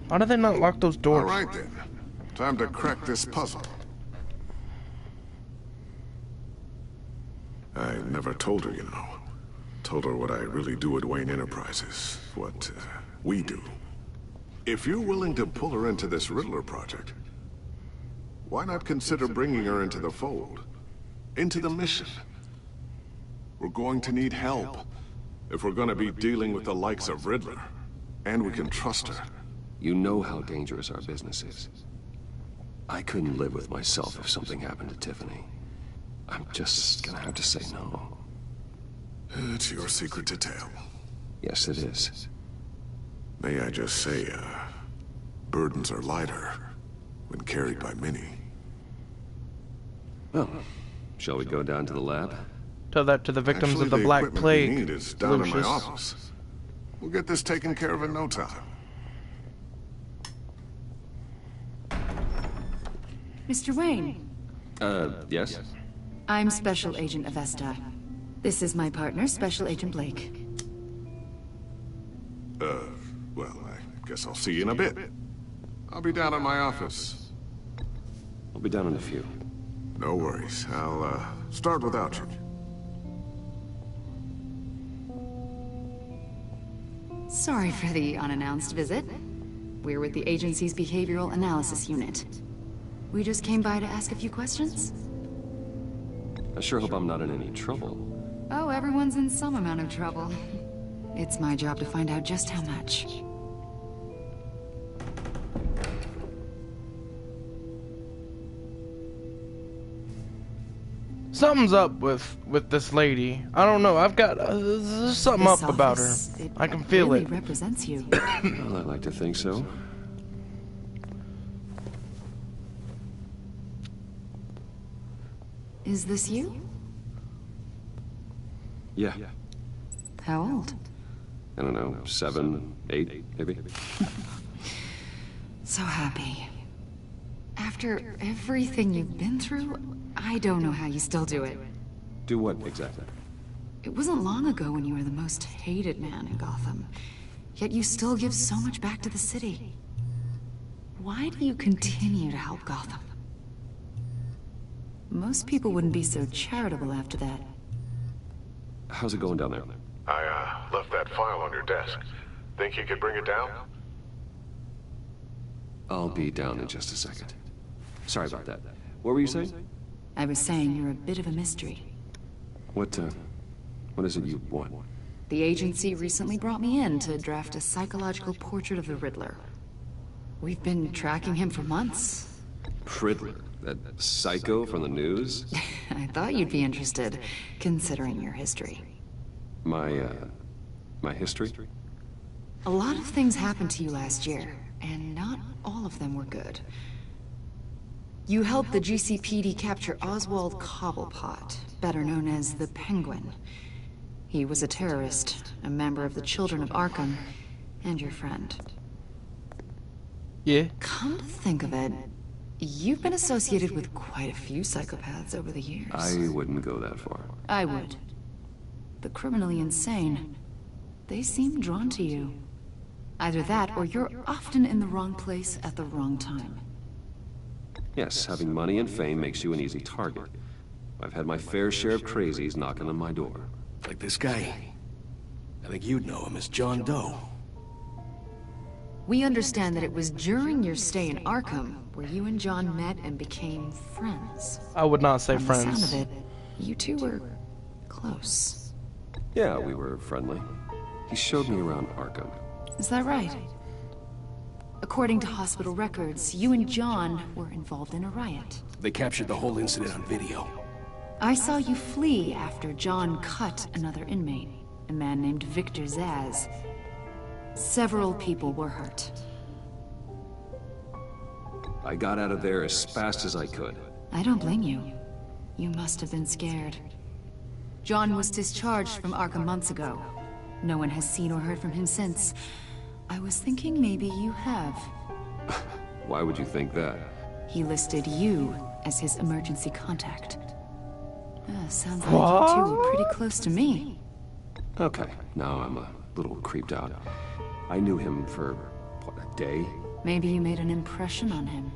Why do they not lock those doors? All right then. Time to crack this puzzle. I never told her, you know. Told her what I really do at Wayne Enterprises. What we do. If you're willing to pull her into this Riddler project, why not consider bringing her into the fold? Into the mission? We're going to need help if we're going to be dealing with the likes of Riddler. And we can trust her. You know how dangerous our business is. I couldn't live with myself if something happened to Tiffany. I'm just gonna have to say no. It's your secret to tell. Yes, it is. May I just say, burdens are lighter when carried by many. Well, shall we go down to the lab? Tell that to the victims Actually, of the Black equipment Plague. we need is down in my Lucius. office. We'll get this taken care of in no time. Mr. Wayne. Yes? I'm Special Agent Avesta. This is my partner, Special Agent Blake. Well, I guess I'll see you in a bit. I'll be down in my office. I'll be down in a few. No worries. I'll, start without you. Sorry for the unannounced visit. We're with the agency's Behavioral Analysis Unit. We just came by to ask a few questions. I sure hope I'm not in any trouble. Oh, everyone's in some amount of trouble. It's my job to find out just how much. Something's up with this lady. I don't know. I've got there's something This up about her. office, it I can feel really it. represents you. Well, I like to think so. Is this you? Yeah. How old? I don't know, 7, 8, maybe? So happy. After everything you've been through, I don't know how you still do it. Do what exactly? It wasn't long ago when you were the most hated man in Gotham. Yet you still give so much back to the city. Why do you continue to help Gotham? Most people wouldn't be so charitable after that. How's it going down there? I, left that file on your desk. Think you could bring it down? I'll be down in just a second. Sorry about that. What were you saying? I was saying you're a bit of a mystery. What is it you want? The agency recently brought me in to draft a psychological portrait of the Riddler. We've been tracking him for months. Riddler? That psycho from the news? I thought you'd be interested, considering your history. My history? A lot of things happened to you last year, and not all of them were good. You helped the GCPD capture Oswald Cobblepot, better known as the Penguin. He was a terrorist, a member of the Children of Arkham, and your friend. Yeah. Come to think of it, you've been associated with quite a few psychopaths over the years. I wouldn't go that far. I would. The criminally insane. They seem drawn to you. Either that, or you're often in the wrong place at the wrong time. Yes, having money and fame makes you an easy target. I've had my fair share of crazies knocking on my door. Like this guy. I think you'd know him as John Doe. We understand that it was during your stay in Arkham where you and John met and became friends. I would not say From friends. the sound of it, you two were close. Yeah, we were friendly. He showed me around Arkham. Is that right? According to hospital records, you and John were involved in a riot. They captured the whole incident on video. I saw you flee after John cut another inmate, a man named Victor Zaz. Several people were hurt. I got out of there as fast as I could. I don't blame you. You must have been scared. John was discharged from Arkham months ago. No one has seen or heard from him since. I was thinking maybe you have. Why would you think that? He listed you as his emergency contact. Sounds like What? you two were pretty close to me. Okay, now I'm a little creeped out. I knew him for, what, a day? Maybe you made an impression on him.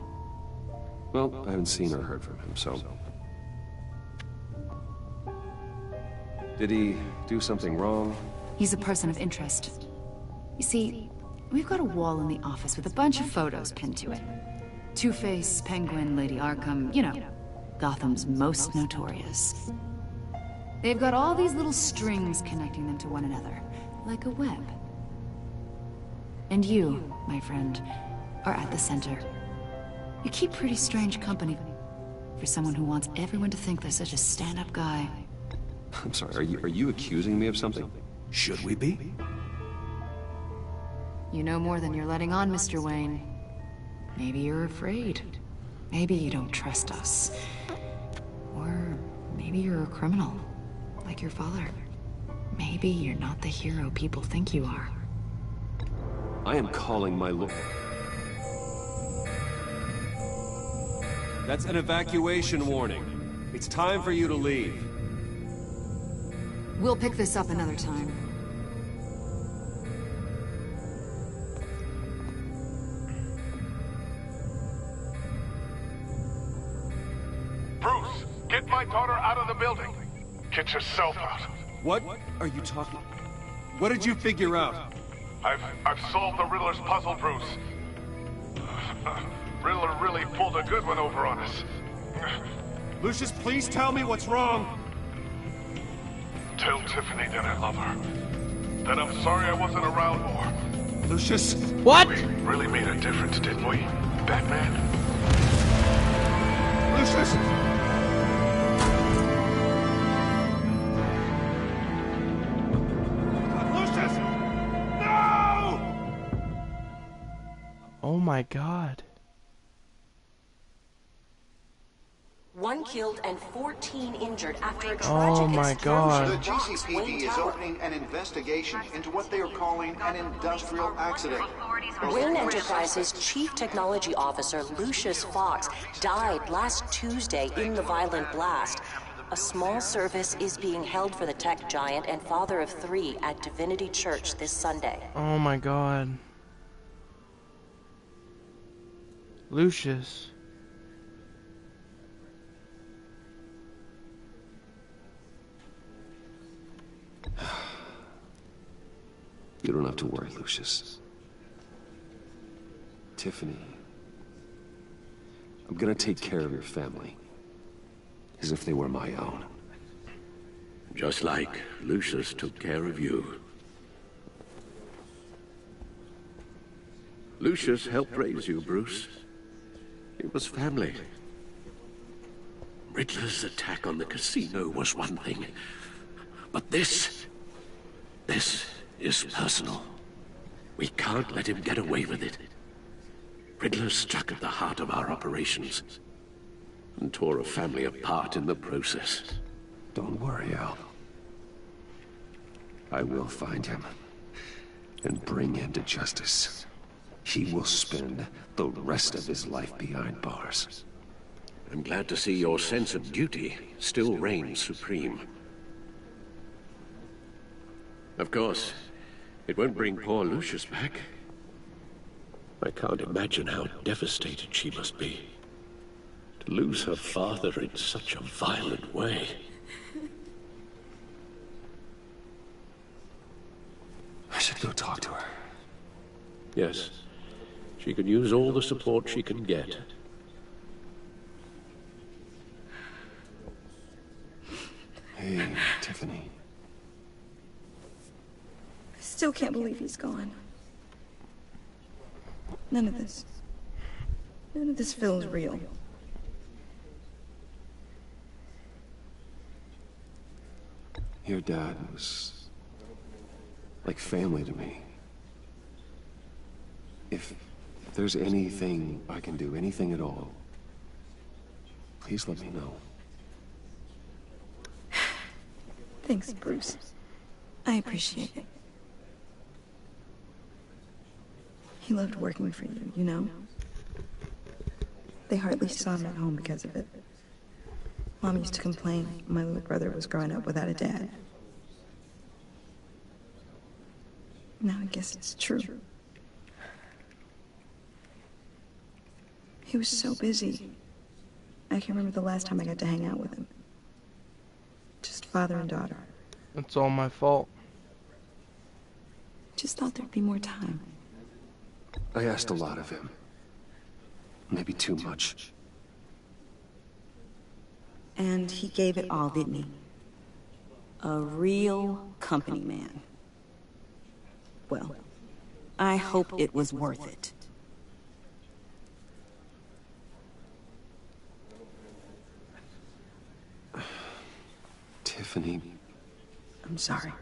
Well, I haven't seen or heard from him, so... Did he do something wrong? He's a person of interest. You see, we've got a wall in the office with a bunch of photos pinned to it. Two-Face, Penguin, Lady Arkham, you know, Gotham's most notorious. They've got all these little strings connecting them to one another, like a web. And you, my friend, are at the center. You keep pretty strange company for someone who wants everyone to think they're such a stand-up guy. I'm sorry, are you accusing me of something? Should we be? You know more than you're letting on, Mr. Wayne. Maybe you're afraid. Maybe you don't trust us. Or maybe you're a criminal, like your father. Maybe you're not the hero people think you are. I am calling my That's an evacuation warning. It's time for you to leave. We'll pick this up another time. Bruce, get my daughter out of the building. Get yourself out. What are you talking? What did you figure out? I've solved the Riddler's puzzle, Bruce. Riddler really pulled a good one over on us. Lucius, please tell me what's wrong. Tell Tiffany that I love her. That I'm sorry I wasn't around more. Lucius? What? We really made a difference, didn't we, Batman? Lucius! Lucius! No! Oh my god. 1 killed and 14 injured after a tragic Oh my god. The GCPD is opening an investigation into what they are calling an industrial accident. Wayne Enterprises Chief Technology Officer Lucius Fox died last Tuesday in the violent blast. A small service is being held for the tech giant and father of 3 at Divinity Church this Sunday. Oh my god. Lucius. You don't have to worry, Lucius. Tiffany, I'm gonna take care of your family. As if they were my own. Just like Lucius took care of you. Lucius helped raise you, Bruce. It was family. Riddler's attack on the casino was one thing. But this is personal. We can't let him get away with it. Riddler struck at the heart of our operations and tore a family apart in the process. Don't worry, Al. I will find him and bring him to justice. He will spend the rest of his life behind bars. I'm glad to see your sense of duty still reigns supreme. Of course, it won't bring poor Lucius back. I can't imagine how devastated she must be. To lose her father in such a violent way. I should go talk to her. Yes, she could use all the support she can get. Hey, Tiffany. I still can't believe he's gone. None of this feels real. Your dad was like family to me. If there's anything I can do, anything at all, please let me know. Thanks, Bruce. I appreciate it. He loved working for you, you know? They hardly saw him at home because of it. Mom used to complain my little brother was growing up without a dad. Now I guess it's true. He was so busy. I can't remember the last time I got to hang out with him. Just father and daughter. It's all my fault. Just thought there'd be more time. I asked a lot of him. Maybe too much. And he gave it all, didn't he? A real company man. Well, I hope it was worth it. Tiffany. I'm sorry.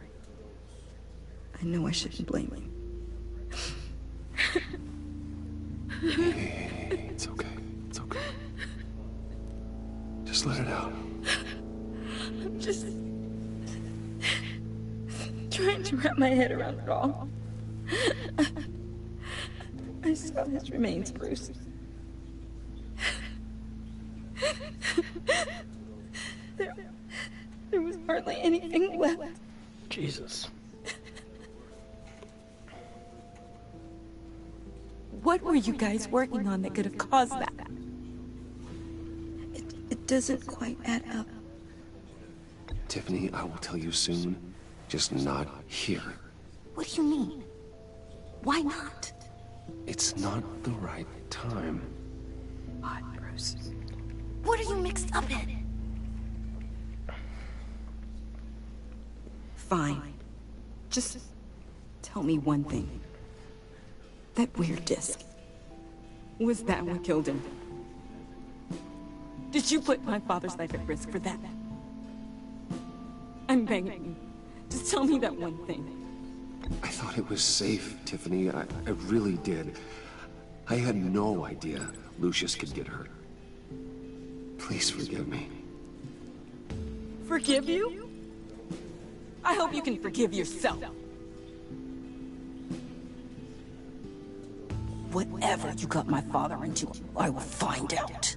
I know I shouldn't blame you. Hey, it's okay. It's okay. Just let it out. I'm just trying to wrap my head around it all. I saw his remains, Bruce. There was hardly anything left. Jesus. What were you guys working on that could have caused that? It doesn't quite add up. Tiffany, I will tell you soon. Just not here. What do you mean? Why not? It's not the right time. What, Bruce? What are you mixed up in? Fine. Just tell me one thing. That weird disc. Was that what killed him? Did you put my father's life at risk for that? I'm begging you. Just tell me that one thing. I thought it was safe, Tiffany. I really did. I had no idea Lucius could get hurt. Please forgive me. Forgive you? I hope you can forgive yourself. Whatever you got my father into, I will find out.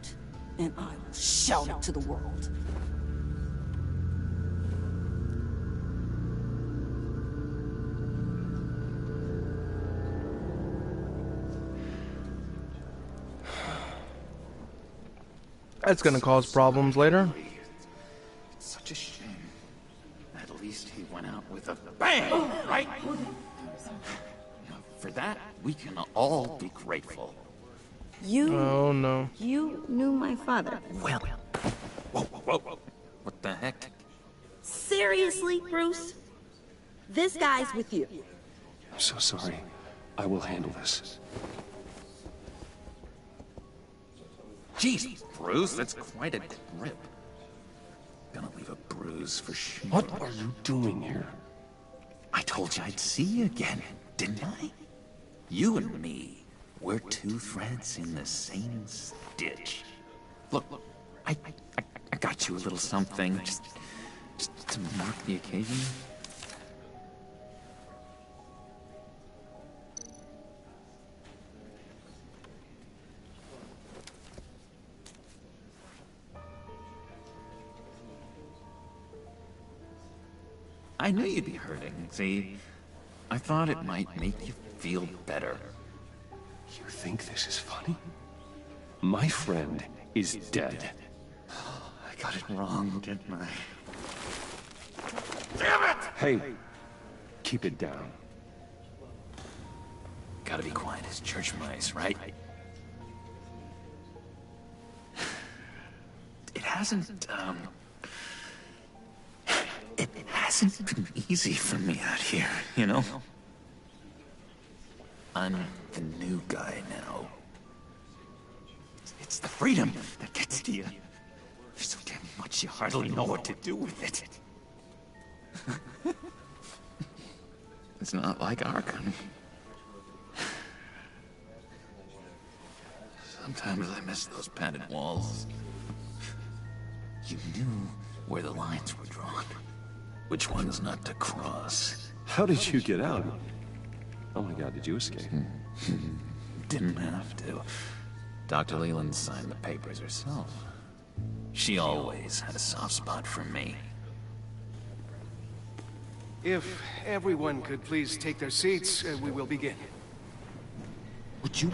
And I will shout it to the world. That's gonna cause problems later. It's such a shame. At least he went out with a bang, right? For that, we can all be grateful. Oh no. You knew my father. Well, whoa. What the heck? Seriously, Bruce? This guy's with you. I'm so sorry. I will handle this. Jeez, Bruce, that's quite a grip. Gonna leave a bruise for sure. What are you doing here? I told you I'd see you again, didn't I? You and me, we're two threads in the same stitch. Look, I got you a little something, just to mark the occasion. I knew you'd be hurting, see? I thought it might make you feel better. You think this is funny? My friend is dead. I got it wrong, didn't I? Damn it! Hey, keep it down. Gotta be quiet as church mice, right? It hasn't been easy for me out here, you know? I'm the new guy now. It's the freedom that gets to you. There's so damn much you hardly know what to do with it. It's not like Arkham. Sometimes I miss those padded walls. You knew where the lines were drawn. Which ones not to cross. How did you get out? Oh my god, did you escape? Didn't have to. Dr. Leland signed the papers herself. She always had a soft spot for me. If everyone could please take their seats, we will begin. Would you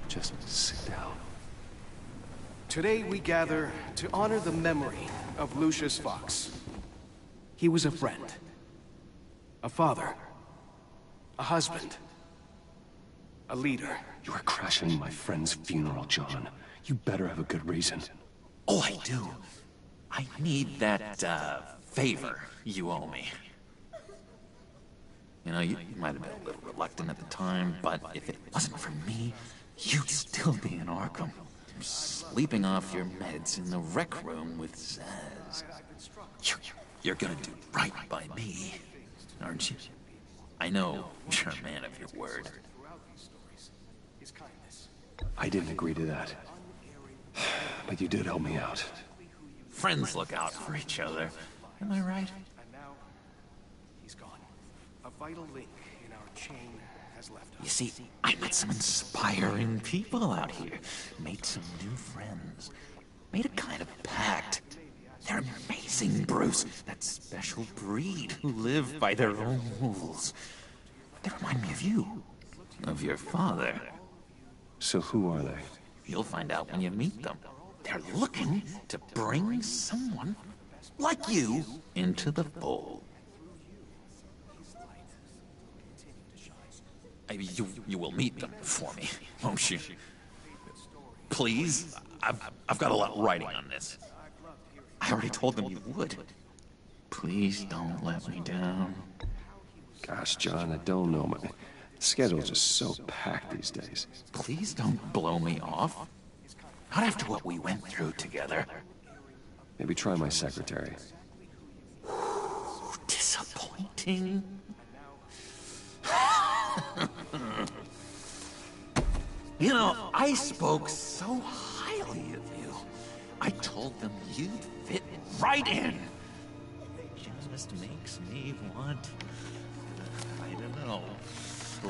just sit down? Today we gather to honor the memory of Lucius Fox. He was a friend, a father, a husband, a leader. You are crashing my friend's funeral, John. You better have a good reason. Oh, I do. I need that, favor you owe me. You know, you might have been a little reluctant at the time, but if it wasn't for me, you'd still be in Arkham. Sleeping off your meds in the rec room with Zaz. You're gonna do right by me, aren't you? I know you're a man of your word. I didn't agree to that. But you did help me out. Friends look out for each other. Am I right? And now, he's gone. A vital link in our chain has left us. You see, I met some inspiring people out here. Made some new friends. Made a kind of pact. They're amazing, Bruce. That special breed who live by their own rules. They remind me of you. Of your father. So who are they? You'll find out when you meet them. They're looking to bring someone like you into the fold. You will meet them for me, won't you? Please? I've got a lot riding on this. I already told them you would. Please don't let me down. Gosh, John, I don't know. My schedule's just so packed these days. Please don't blow me off. Not after what we went through together. Maybe try my secretary. Disappointing. You know, I spoke so highly of you. I told them you'd fit right in. It just makes me want, I don't know,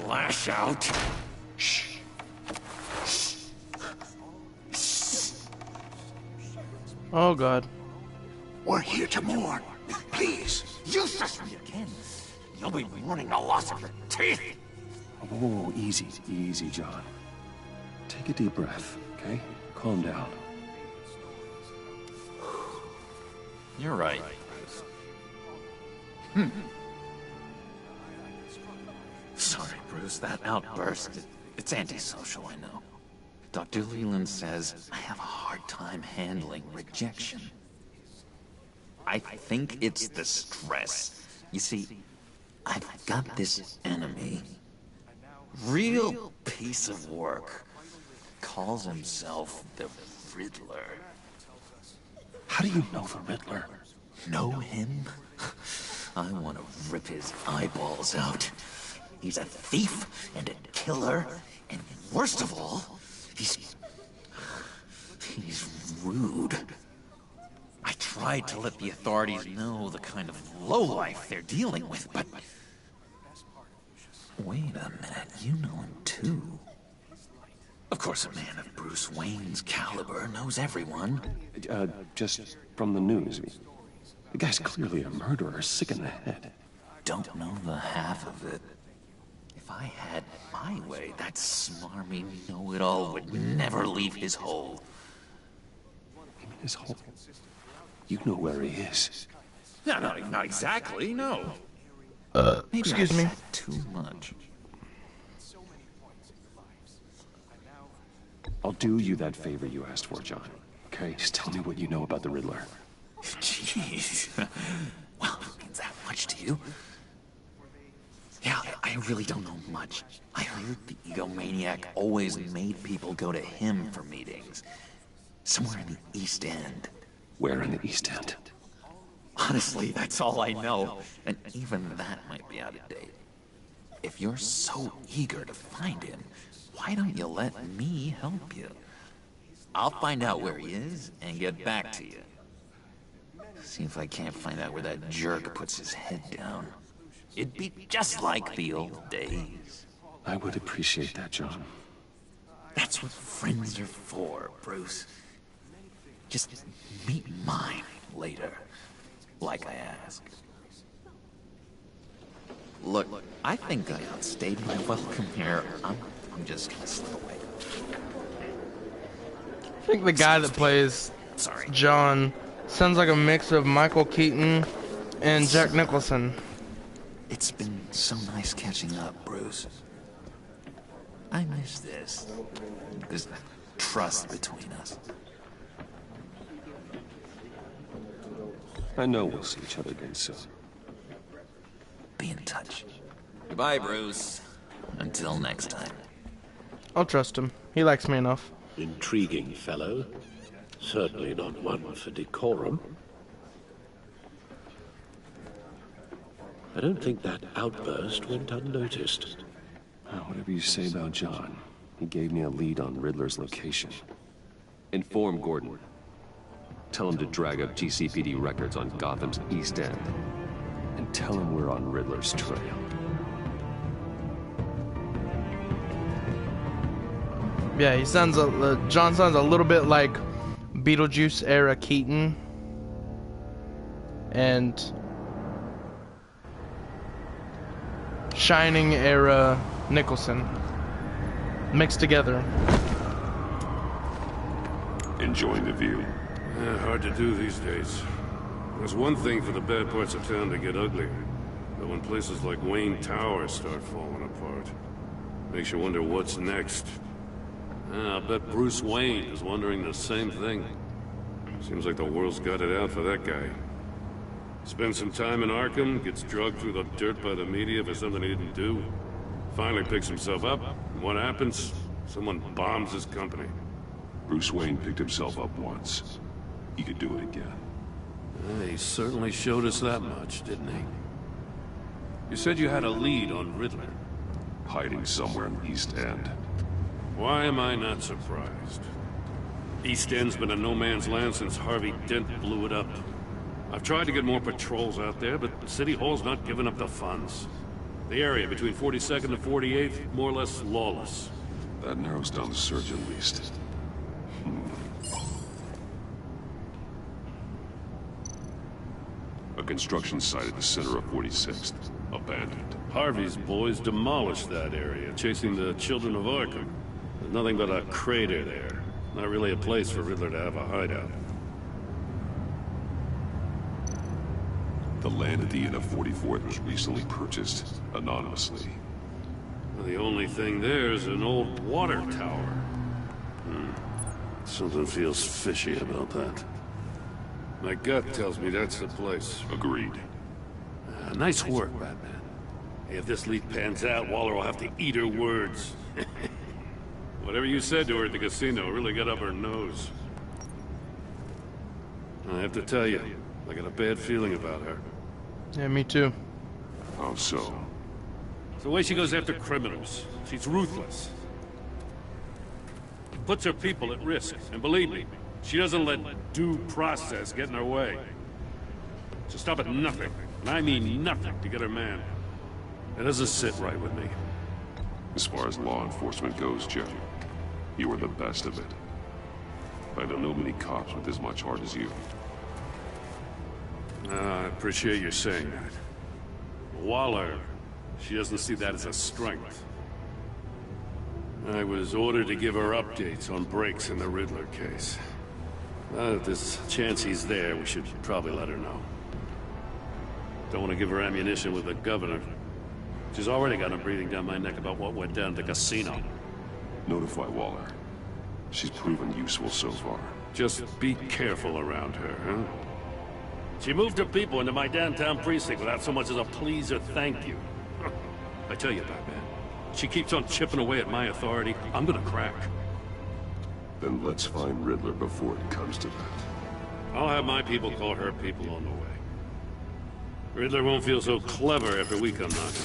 lash out. Shh. Oh, God. We're here to mourn. Please, You suss me again. You'll be mourning the loss of your teeth. Whoa, easy, easy, John. Take a deep breath, okay? Calm down. You're right. Sorry, Bruce, that outburst, it's antisocial, I know. Dr. Leland says I have a hard time handling rejection. I think it's the stress. You see, I've got this enemy. Real piece of work. Calls himself the Riddler. How do you know the Riddler? Know him? I want to rip his eyeballs out. He's a thief and a killer, and worst of all, he's rude. I tried to let the authorities know the kind of lowlife they're dealing with, but... Wait a minute, you know him too. Of course, a man of Bruce Wayne's caliber knows everyone. Just from the news. The guy's clearly a murderer, sick in the head. Don't know the half of it. If I had my way, that smarmy know-it-all would never leave his hole. His hole? You know where he is. No, not exactly, no. Maybe Excuse I me. said too much. I'll do you that favor you asked for, John. Okay? Just tell me what you know about the Riddler. Jeez. Well, it means that much to you. Yeah, I really don't know much. I heard the egomaniac always made people go to him for meetings. Somewhere in the East End. Where in the East End? Honestly, that's all I know. And even that might be out of date. If you're so eager to find him, why don't you let me help you? I'll find out where he is and get back to you. See if I can't find out where that jerk puts his head down. It'd be just like the old days. I would appreciate that, John. That's what friends are for, Bruce. Just meet mine later, like I asked. Look, I think I outstayed my welcome here. I'm just gonna slip away. I think the guy that plays John sounds like a mix of Michael Keaton and Jack Nicholson. It's been so nice catching up, Bruce. I miss this trust between us. I know we'll see each other again soon. Be in touch. Goodbye, Bruce. Until next time. I'll trust him. He likes me enough. Intriguing fellow. Certainly not one for decorum. I don't think that outburst went unnoticed. Whatever you say about John, he gave me a lead on Riddler's location. Inform Gordon. Tell him to drag up GCPD records on Gotham's East End. And tell him we're on Riddler's trail. Yeah, he sounds John sounds a little bit like Beetlejuice era Keaton. And Shining era Nicholson. Mixed together. Enjoying the view. Hard to do these days. There's one thing for the bad parts of town to get ugly. But when places like Wayne Tower start falling apart, makes you wonder what's next. I'll bet Bruce Wayne is wondering the same thing. Seems like the world's got it out for that guy. Spends some time in Arkham, gets drugged through the dirt by the media for something he didn't do. Finally picks himself up, and what happens? Someone bombs his company. Bruce Wayne picked himself up once. He could do it again. He certainly showed us that much, didn't he? You said you had a lead on Riddler. Hiding somewhere in East End. Why am I not surprised? East End's been a no-man's land since Harvey Dent blew it up. I've tried to get more patrols out there, but City Hall's not giving up the funds. The area between 42nd and 48th, more or less lawless. That narrows down the search at least. A construction site at the center of 46th. Abandoned. Harvey's boys demolished that area, chasing the children of Arkham. There's nothing but a crater there. Not really a place for Riddler to have a hideout. The land at the end of 44th was recently purchased, anonymously. Well, the only thing there is an old water tower. Something feels fishy about that. My gut tells me that's the place. Agreed. Nice work, Batman. Hey, if this lead pans out, Waller will have to eat her words. Whatever you said to her at the casino really got up her nose. I have to tell you, I got a bad feeling about her. Yeah, me too. How so? It's the way she goes after criminals. She's ruthless. Puts her people at risk. And believe me, she doesn't let due process get in her way. She'll stop at nothing, and I mean nothing, to get her man. It doesn't sit right with me. As far as law enforcement goes, Jim, you were the best of it. I don't know many cops with as much heart as you. I appreciate you saying that. Waller, she doesn't see that as a strength. I was ordered to give her updates on breaks in the Riddler case. If there's a chance he's there, we should probably let her know. Don't want to give her ammunition with the governor. She's already got him breathing down my neck about what went down at the casino. Notify Waller. She's proven useful so far. Just be careful around her, huh? She moved her people into my downtown precinct without so much as a please or thank you. I tell you, Batman, she keeps on chipping away at my authority, I'm gonna crack. Then let's find Riddler before it comes to that. I'll have my people call her people on the way. Riddler won't feel so clever after we come knocking.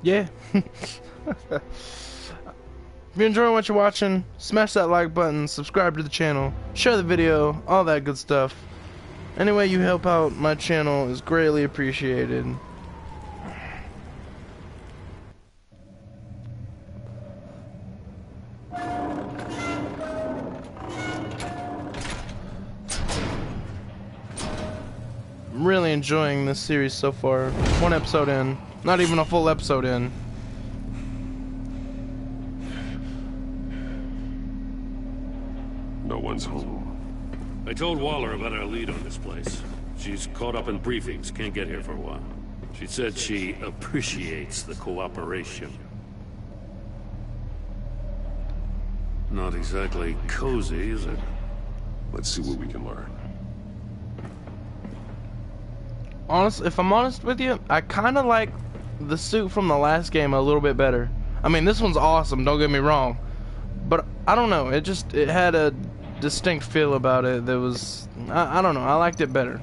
Yeah. If you're enjoying what you're watching, smash that like button, subscribe to the channel, share the video, all that good stuff. Any way you help out my channel is greatly appreciated. I'm really enjoying this series so far. One episode in. Not even a full episode in. No one's home. I told Waller about our lead on this place. She's caught up in briefings, can't get here for a while. She said she appreciates the cooperation. Not exactly cozy, is it? Let's see what we can learn. If I'm honest with you, I kind of like the suit from the last game a little bit better. I mean, this one's awesome, don't get me wrong. But I don't know, it had a distinct feel about it that was, I don't know, I liked it better.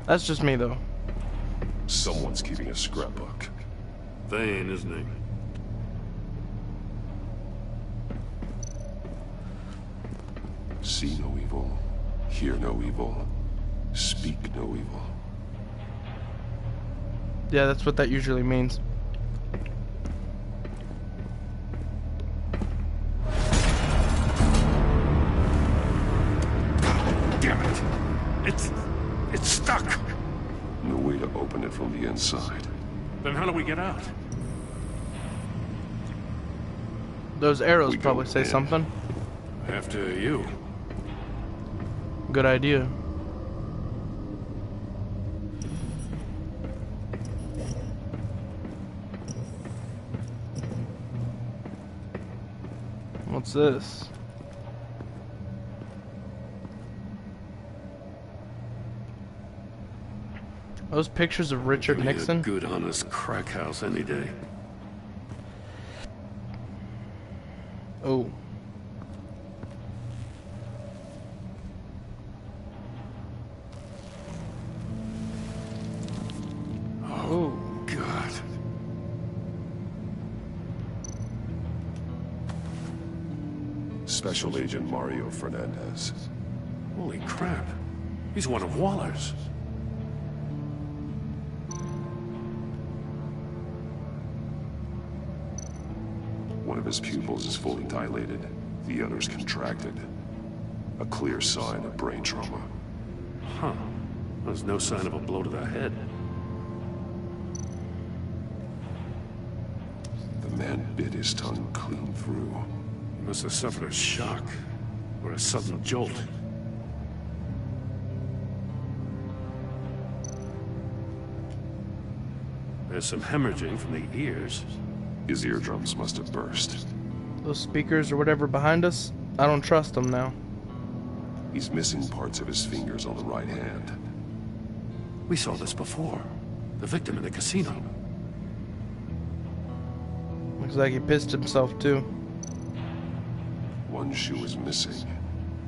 That's just me though. Someone's keeping a scrapbook. Thane, isn't he? See no evil, hear no evil, speak no evil. Yeah, that's what that usually means. Damn it! It's stuck! No way to open it from the inside. Then how do we get out? Those arrows probably say something. After you. Good idea. What's this? Those pictures of Richard Give me Nixon? a good, honest crack house any day. Oh. Oh, God. Special Agent Mario Fernandez. Holy crap. He's one of Waller's. One of his pupils is fully dilated, the other's contracted. A clear sign of brain trauma. Huh. There's no sign of a blow to the head. The man bit his tongue clean through. He must have suffered a shock, or a sudden jolt. There's some hemorrhaging from the ears. His eardrums must have burst. Those speakers or whatever behind us, I don't trust them now. He's missing parts of his fingers on the right hand. We saw this before. The victim in the casino. Looks like he pissed himself too. One shoe is missing.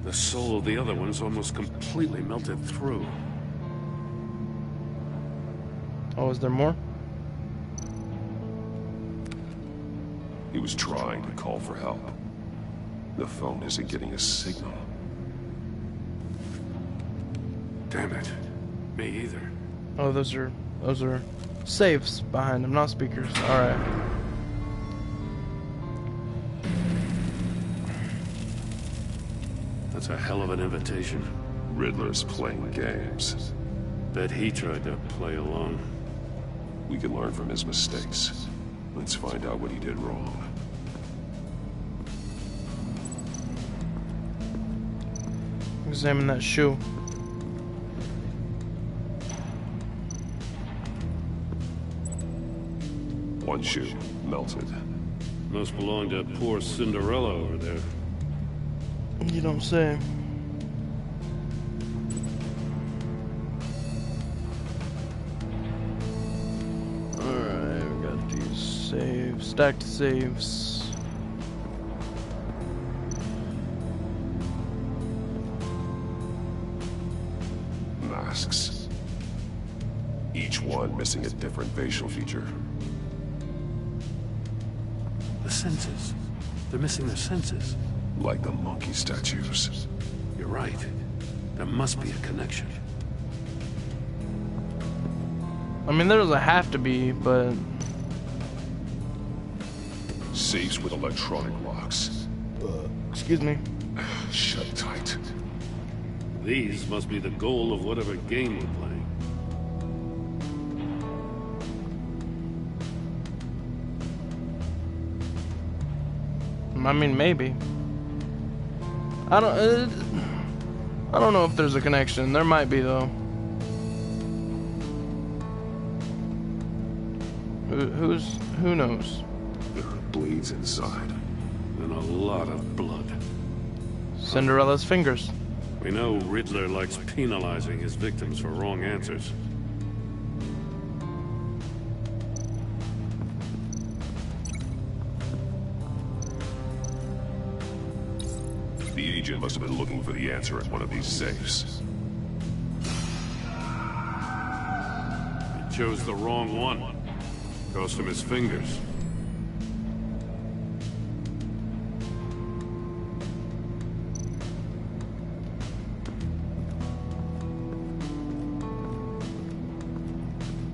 The sole of the other one's almost completely melted through. Oh, is there more? He was trying to call for help. The phone isn't getting a signal. Damn it. Me either. Oh, those are safes behind him, not speakers. All right. That's a hell of an invitation. Riddler's playing games. Bet he tried to play along. We can learn from his mistakes. Let's find out what he did wrong. Examine that shoe. One shoe, melted. Must belong to poor Cinderella over there. You don't say. Alright, we got these saves, stacked saves. Masks. Each one missing a different facial feature. The senses. They're missing their senses. Like the monkey statues. You're right. There must be a connection. I mean, there doesn't have to be, but... Safes with electronic locks. Excuse me. Shut tight. These must be the goal of whatever game we're playing. I mean, maybe. I don't know if there's a connection. There might be, though. Who knows? There are blades inside. And a lot of blood. Cinderella's fingers. We know Riddler likes penalizing his victims for wrong answers. The agent must have been looking for the answer at one of these safes. He chose the wrong one. Cost him his fingers.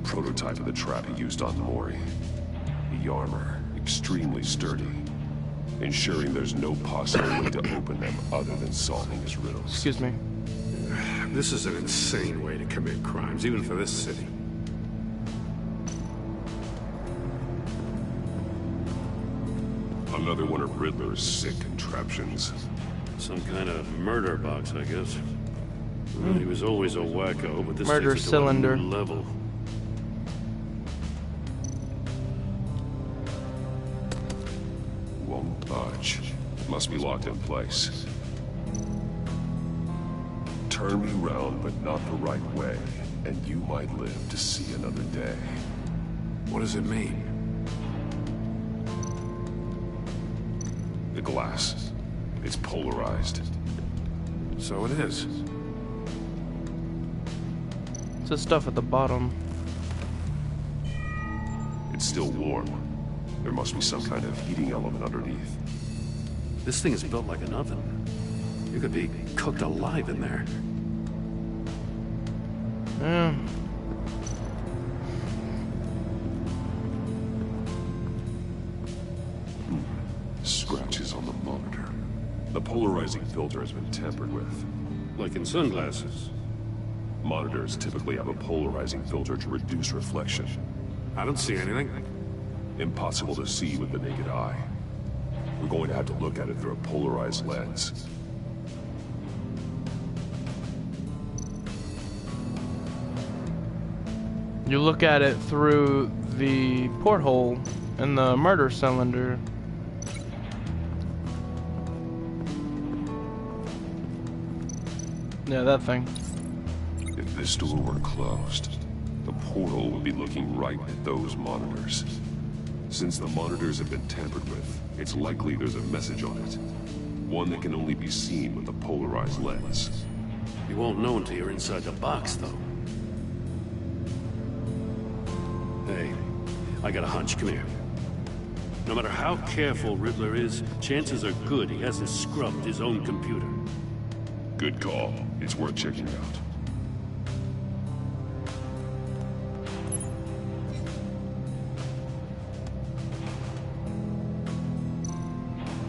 Prototype of the trap he used on Mori. The armor, extremely sturdy, ensuring there's no possible way to open them other than solving his riddles. Excuse me. This is an insane way to commit crimes, even for this city. Another one of Riddler's sick contraptions. Some kind of murder box, I guess. Well, he was always a wacko, but this Murder takes it cylinder. to a new level. Won't budge. Must be locked in place. Turn me round, but not the right way, and you might live to see another day. What does it mean? The glass. It's polarized. So it is. It's the stuff at the bottom. It's still warm. There must be some kind of heating element underneath. This thing is built like an oven. You could be cooked alive in there. Yeah. Scratches on the monitor. The polarizing filter has been tampered with. Like in sunglasses. Monitors typically have a polarizing filter to reduce reflection. I don't see anything. Impossible to see with the naked eye. We're going to have to look at it through a polarized lens. You look at it through the porthole in the murder cylinder. Yeah, that thing. If this door were closed, the portal would be looking right at those monitors. Since the monitors have been tampered with, it's likely there's a message on it. One that can only be seen with a polarized lens. You won't know until you're inside the box, though. Hey, I got a hunch. Come here. No matter how careful Riddler is, chances are good he hasn't scrubbed his own computer. Good call. It's worth checking out.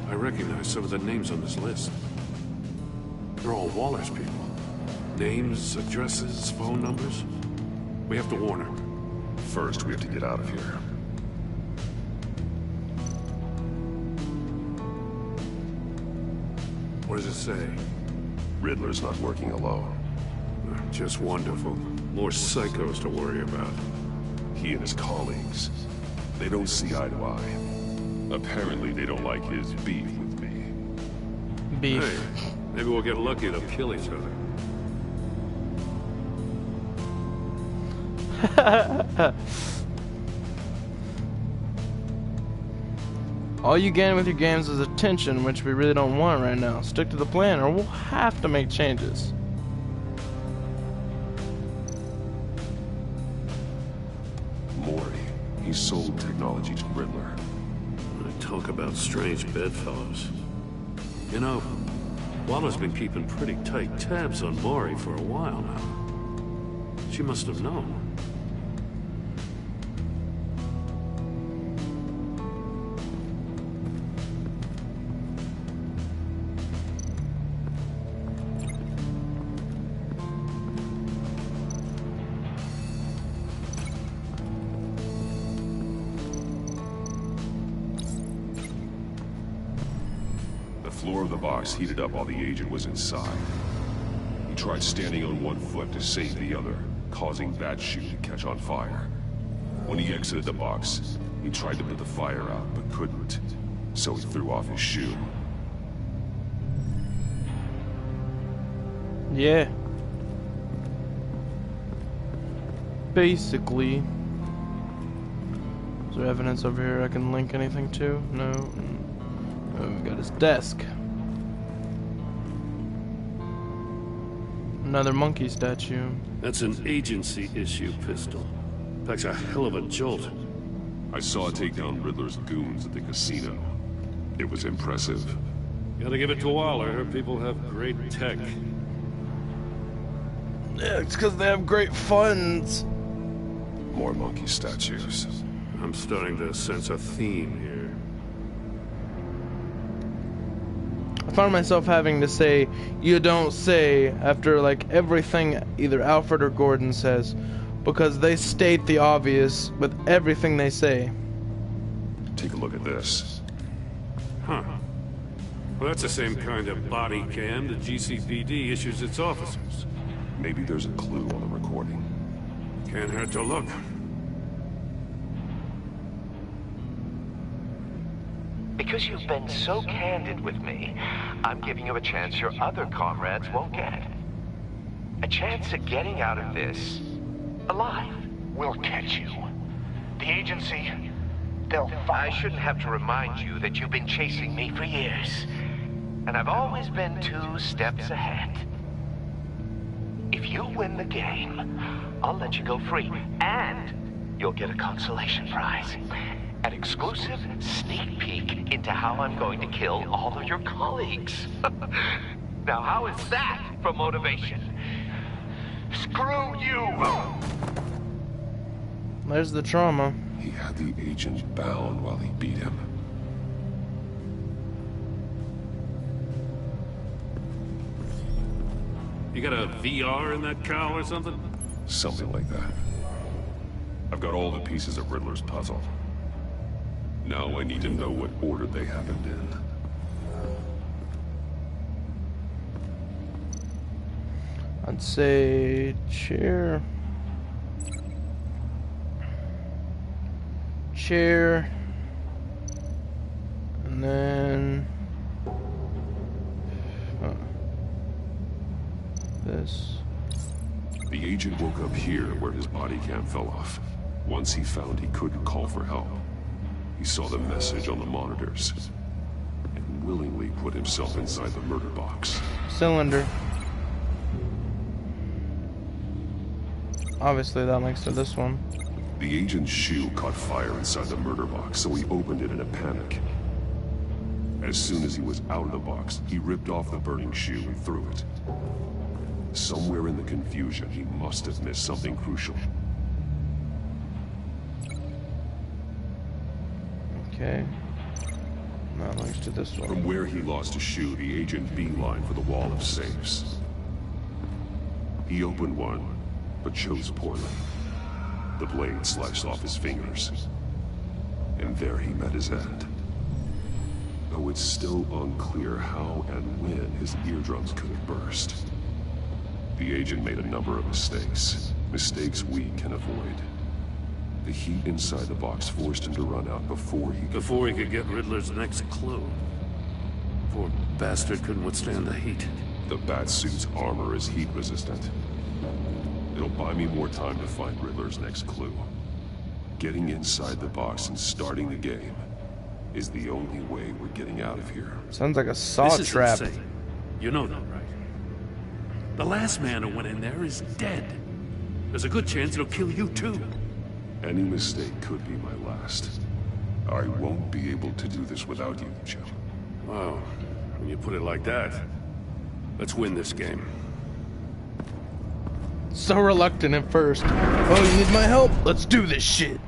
I recognize some of the names on this list. They're all Waller's people. Names, addresses, phone numbers. We have to warn her. First, we have to get out of here. What does it say? Riddler's not working alone. Just wonderful. More psychos to worry about. He and his colleagues. They don't see eye to eye. Apparently, they don't like his beef with me. Beef. Hey, maybe we'll get lucky to kill each other. All you gain with your games is attention, which we really don't want right now. Stick to the plan, or we'll have to make changes. Mori. He sold technology to Riddler. Talk about strange bedfellows. You know, Waller's been keeping pretty tight tabs on Mori for a while now. She must have known. floor of the box heated up while the agent was inside. He tried standing on one foot to save the other, causing that shoe to catch on fire. When he exited the box, he tried to put the fire out, but couldn't, so he threw off his shoe. Yeah. Basically. Is there evidence over here I can link anything to? No. Oh, we got his desk. Another monkey statue. That's an agency issue pistol. Packs a hell of a jolt. I saw it take down Riddler's goons at the casino. It was impressive. Gotta give it to Waller. Her people have great tech. Yeah, it's because they have great funds. More monkey statues. I'm starting to sense a theme here. I found myself having to say, "You don't say," after like everything either Alfred or Gordon says, because they state the obvious with everything they say. Take a look at this. Huh. Well, that's the same kind of body cam the GCPD issues its officers. Maybe there's a clue on the recording. Can't hurt to look. Because you've been so candid with me, I'm giving you a chance your other comrades won't get. A chance at getting out of this alive. We'll catch you. The agency, they'll I shouldn't have to remind you that you've been chasing me for years. And I've always been 2 steps ahead. If you win the game, I'll let you go free. And you'll get a consolation prize. An exclusive sneak peek into how I'm going to kill all of your colleagues. Now, how is that for motivation? Screw you! There's the trauma. He had the agent bound while he beat him. You got a VR in that cowl or something? Something like that. I've got all the pieces of Riddler's puzzle. Now I need to know what order they happened in. I'd say chair. Chair. And then this. The agent woke up here where his body cam fell off. Once he found he couldn't call for help, he saw the message on the monitors and willingly put himself inside the murder box. Cylinder. Obviously that links to this one. The agent's shoe caught fire inside the murder box, so he opened it in a panic. As soon as he was out of the box, he ripped off the burning shoe and threw it. Somewhere in the confusion, he must have missed something crucial. Okay. That links to this one. From where he lost a shoe, the agent beelined for the wall of safes. He opened one, but chose poorly. The blade sliced off his fingers. And there he met his end. Though it's still unclear how and when his eardrums could have burst. The agent made a number of mistakes. Mistakes we can avoid. The heat inside the box forced him to run out before he could get Riddler's next clue. Poor bastard couldn't withstand the heat. The Batsuit's armor is heat resistant. It'll buy me more time to find Riddler's next clue. Getting inside the box and starting the game is the only way we're getting out of here. Sounds like a saw trap. Insane. You know that, right? The last man who went in there is dead. There's a good chance it'll kill you too. Any mistake could be my last. I won't be able to do this without you, Jim. Wow, when you put it like that, let's win this game. So reluctant at first. Oh, you need my help? Let's do this shit.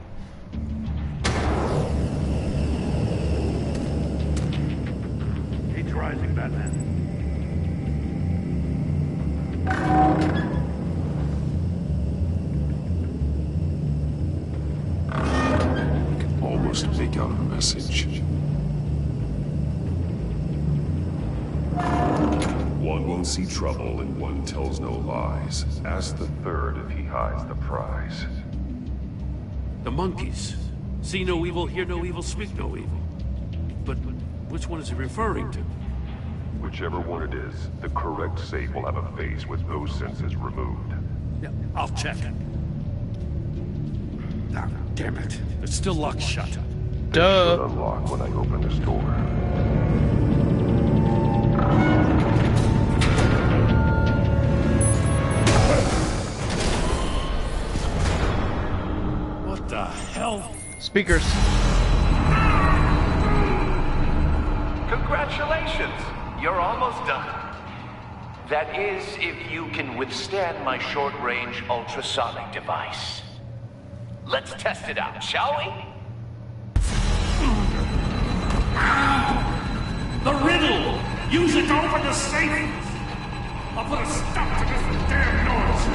Heat's rising, Batman. I can almost make out a message. One won't see trouble and one tells no lies. Ask the third if he hides the prize. The monkeys. See no evil, hear no evil, speak no evil. But which one is he referring to? Whichever one it is, the correct safe will have a face with those senses removed. Yeah, I'll check. Ah, damn it. It's still locked shut. Duh. It should unlock when I open this door. What the hell? Speakers. Congratulations! You're almost done. That is, if you can withstand my short-range ultrasonic device. Let's test it out, shall we? The riddle! Use it to open the safe! I'll put a stop to this damn noise!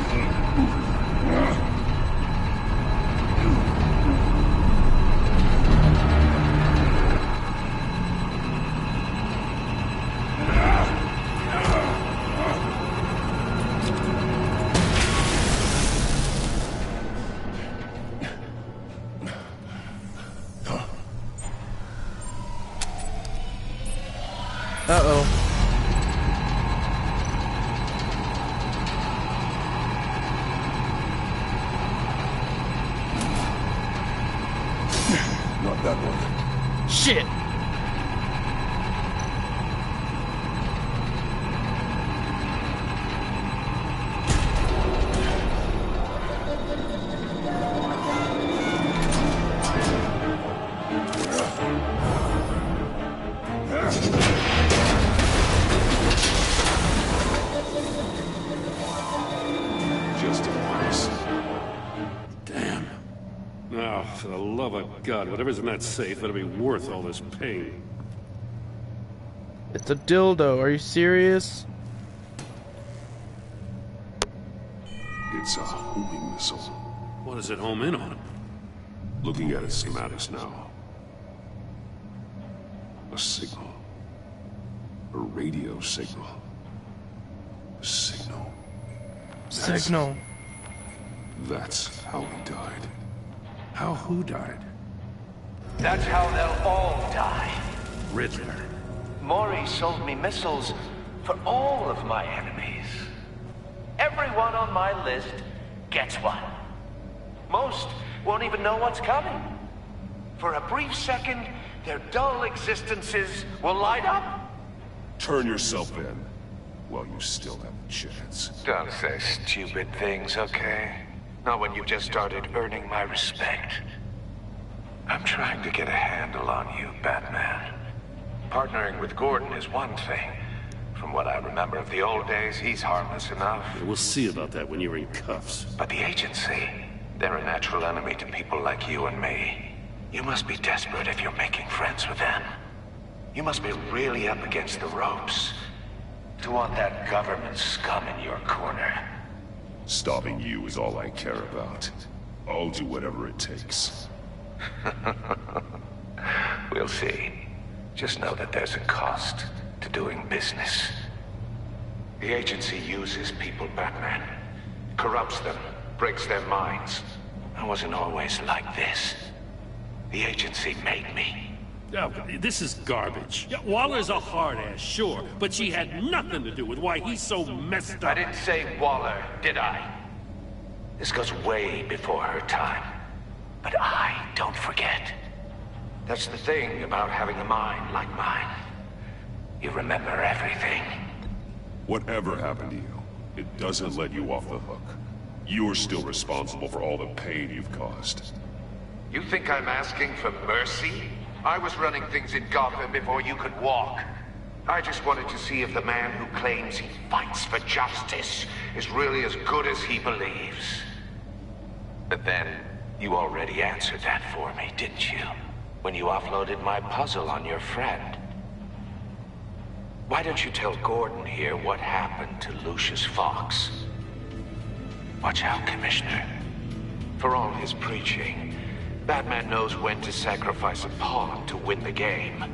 Uh-oh. Not that one. Shit. For the love of God, whatever's in that safe better be worth all this pain. It's a dildo. Are you serious? It's a homing missile. What does it home in on? Looking at its schematics now. A signal. A radio signal. A signal. Signal. That's how he died. How who died? That's how they'll all die. Riddler. Maury sold me missiles for all of my enemies. Everyone on my list gets one. Most won't even know what's coming. For a brief second, their dull existences will light up. Turn yourself in while you still have a chance. Don't say stupid things, okay? Not when you've just started earning my respect. I'm trying to get a handle on you, Batman. Partnering with Gordon is one thing. From what I remember of the old days, he's harmless enough. We'll see about that when you're in cuffs. But the agency, they're a natural enemy to people like you and me. You must be desperate if you're making friends with them. You must be really up against the ropes to want that government scum in your corner. Stopping you is all I care about. I'll do whatever it takes. We'll see. Just know that there's a cost to doing business. The agency uses people, Batman. Corrupts them, breaks their minds. I wasn't always like this. The agency made me. Oh, this is garbage. Yeah, Waller's a hard-ass, sure, but she had nothing to do with why he's so messed up. I didn't say Waller, did I? This goes way before her time. But I don't forget. That's the thing about having a mind like mine. You remember everything. Whatever happened to you, it doesn't let you off the hook. You're still responsible for all the pain you've caused. You think I'm asking for mercy? I was running things in Gotham before you could walk. I just wanted to see if the man who claims he fights for justice is really as good as he believes. But then, you already answered that for me, didn't you? When you offloaded my puzzle on your friend. Why don't you tell Gordon here what happened to Lucius Fox? Watch out, Commissioner. For all his preaching, Batman knows when to sacrifice a pawn to win the game.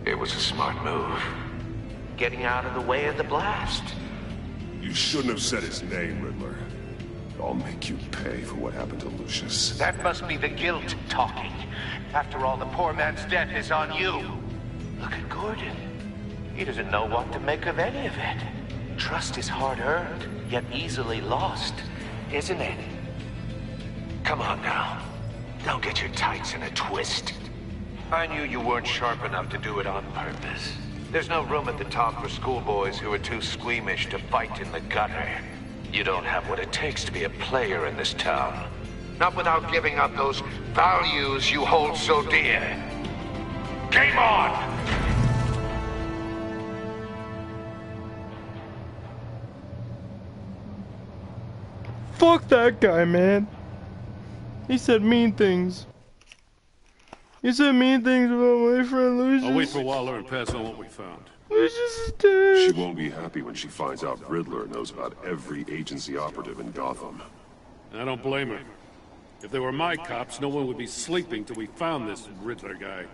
It was a smart move. getting out of the way of the blast. You shouldn't have said his name, Riddler. I'll make you pay for what happened to Lucius. That must be the guilt talking. After all, the poor man's death is on you. Look at Gordon. He doesn't know what to make of any of it. Trust is hard-earned, yet easily lost, isn't it? Come on now. Don't get your tights in a twist. I knew you weren't sharp enough to do it on purpose. There's no room at the top for schoolboys who are too squeamish to fight in the gutter. You don't have what it takes to be a player in this town. Not without giving up those values you hold so dear. Game on! Fuck that guy, man. He said mean things. He said mean things about my friend Lucius. I'll wait for Waller and pass on what we found. Lucius is dead. She won't be happy when she finds out Riddler knows about every agency operative in Gotham. I don't blame her. If they were my cops, no one would be sleeping till we found this Riddler guy.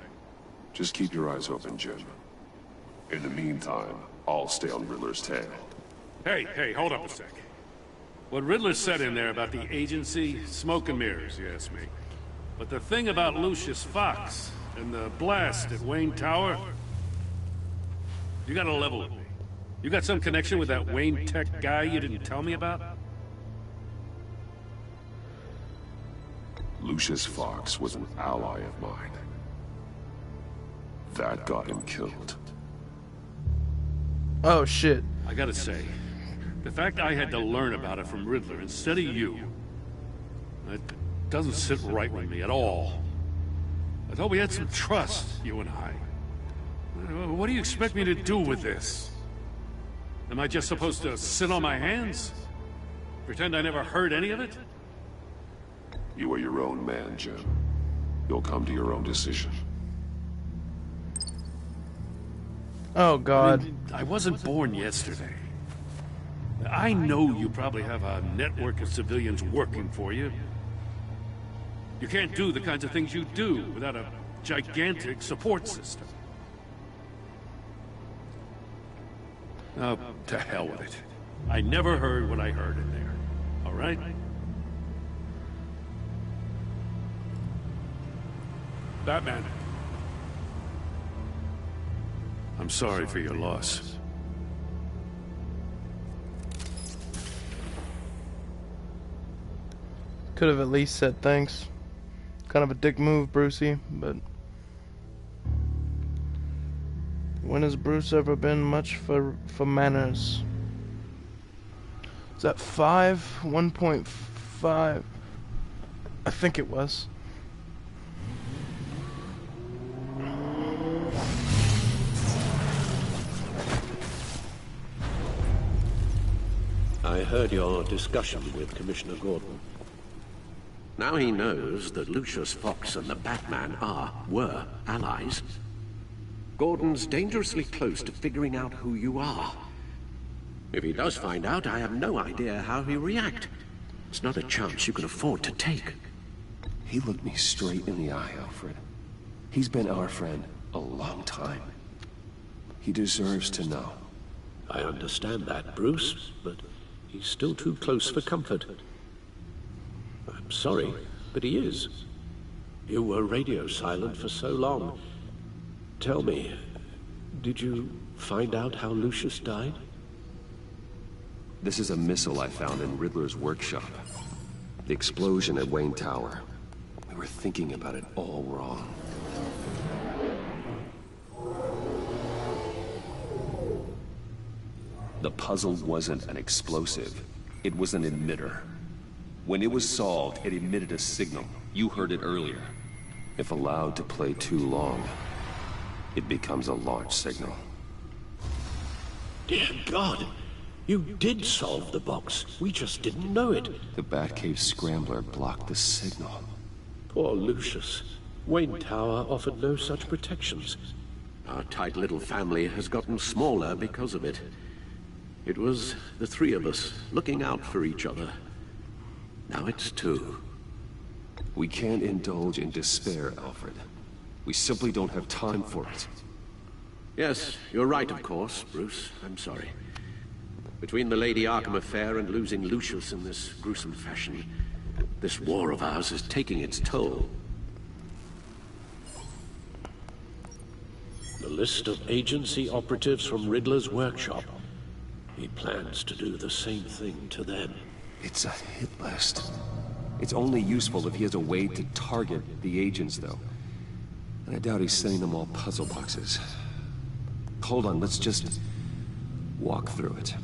Just keep your eyes open, Jim. In the meantime, I'll stay on Riddler's tail. Hey, hold up a sec. What Riddler said in there about the agency, smoke and mirrors, you ask me. But the thing about Lucius Fox and the blast at Wayne Tower, you gotta level with me. You got some connection with that Wayne Tech guy you didn't tell me about? Lucius Fox was an ally of mine. That got him killed. Oh shit. I gotta say, the fact I had to learn about it from Riddler instead of you, it doesn't sit right with me at all. I thought we had some trust, you and I. What do you expect me to do with this? Am I just supposed to sit on my hands? Pretend I never heard any of it? You are your own man, Jim. You'll come to your own decision. Oh God. I wasn't born yesterday. I know you probably have a network of civilians working for you. You can't do the kinds of things you do without a gigantic support system. Oh, to hell with it. I never heard what I heard in there. All right? Batman. I'm sorry for your loss. Could have at least said thanks. Kind of a dick move, Brucey, but when has Bruce ever been much for manners? Is that 5? 1.5? I think it was. I heard your discussion with Commissioner Gordon. Now he knows that Lucius Fox and the Batman were allies. Gordon's dangerously close to figuring out who you are. If he does find out, I have no idea how he'll react. It's not a chance you can afford to take. He looked me straight in the eye, Alfred. He's been our friend a long time. He deserves to know. I understand that, Bruce, but he's still too close for comfort. I'm sorry, but he is. You were radio silent for so long. Tell me, did you find out how Lucius died? This is a missile I found in Riddler's workshop. The explosion at Wayne Tower. We were thinking about it all wrong. The puzzle wasn't an explosive. It was an emitter. When it was solved, it emitted a signal. You heard it earlier. If allowed to play too long, it becomes a launch signal. Dear God! You did solve the box. We just didn't know it. The Batcave Scrambler blocked the signal. Poor Lucius. Wayne Tower offered no such protections. Our tight little family has gotten smaller because of it. It was the three of us looking out for each other. Now it's two. We can't indulge in despair, Alfred. We simply don't have time for it. Yes, you're right, of course, Bruce. I'm sorry. Between the Lady Arkham affair and losing Lucius in this gruesome fashion, this war of ours is taking its toll. The list of agency operatives from Riddler's workshop. He plans to do the same thing to them. It's a hit list. It's only useful if he has a way to target the agents, though. And I doubt he's sending them all puzzle boxes. Hold on, let's just walk through it.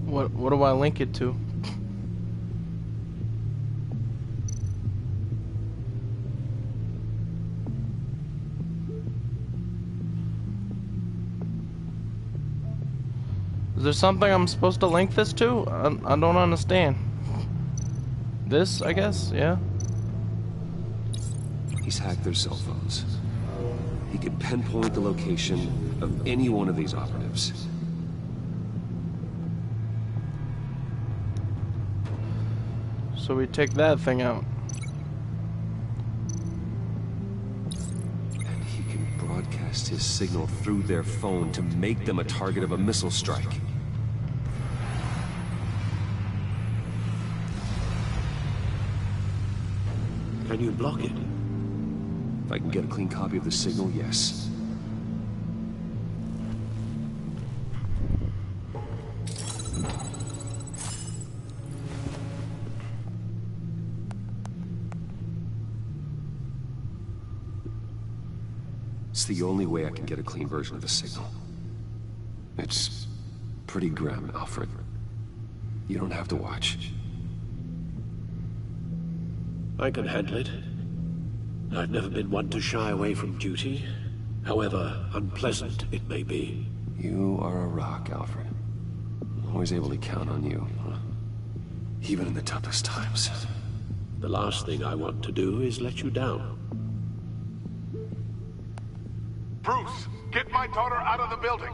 What do I link it to? Is there something I'm supposed to link this to? I don't understand. This, I guess, yeah. He's hacked their cell phones. He could pinpoint the location of any one of these operatives. So we take that thing out. And he can broadcast his signal through their phone to make them a target of a missile strike. Can you block it? If I can get a clean copy of the signal, yes. It's the only way I can get a clean version of the signal. It's pretty grim, Alfred. You don't have to watch. I can handle it. I've never been one to shy away from duty, however unpleasant it may be. You are a rock, Alfred. Always able to count on you, huh? Even in the toughest times. The last thing I want to do is let you down. Bruce, get my daughter out of the building.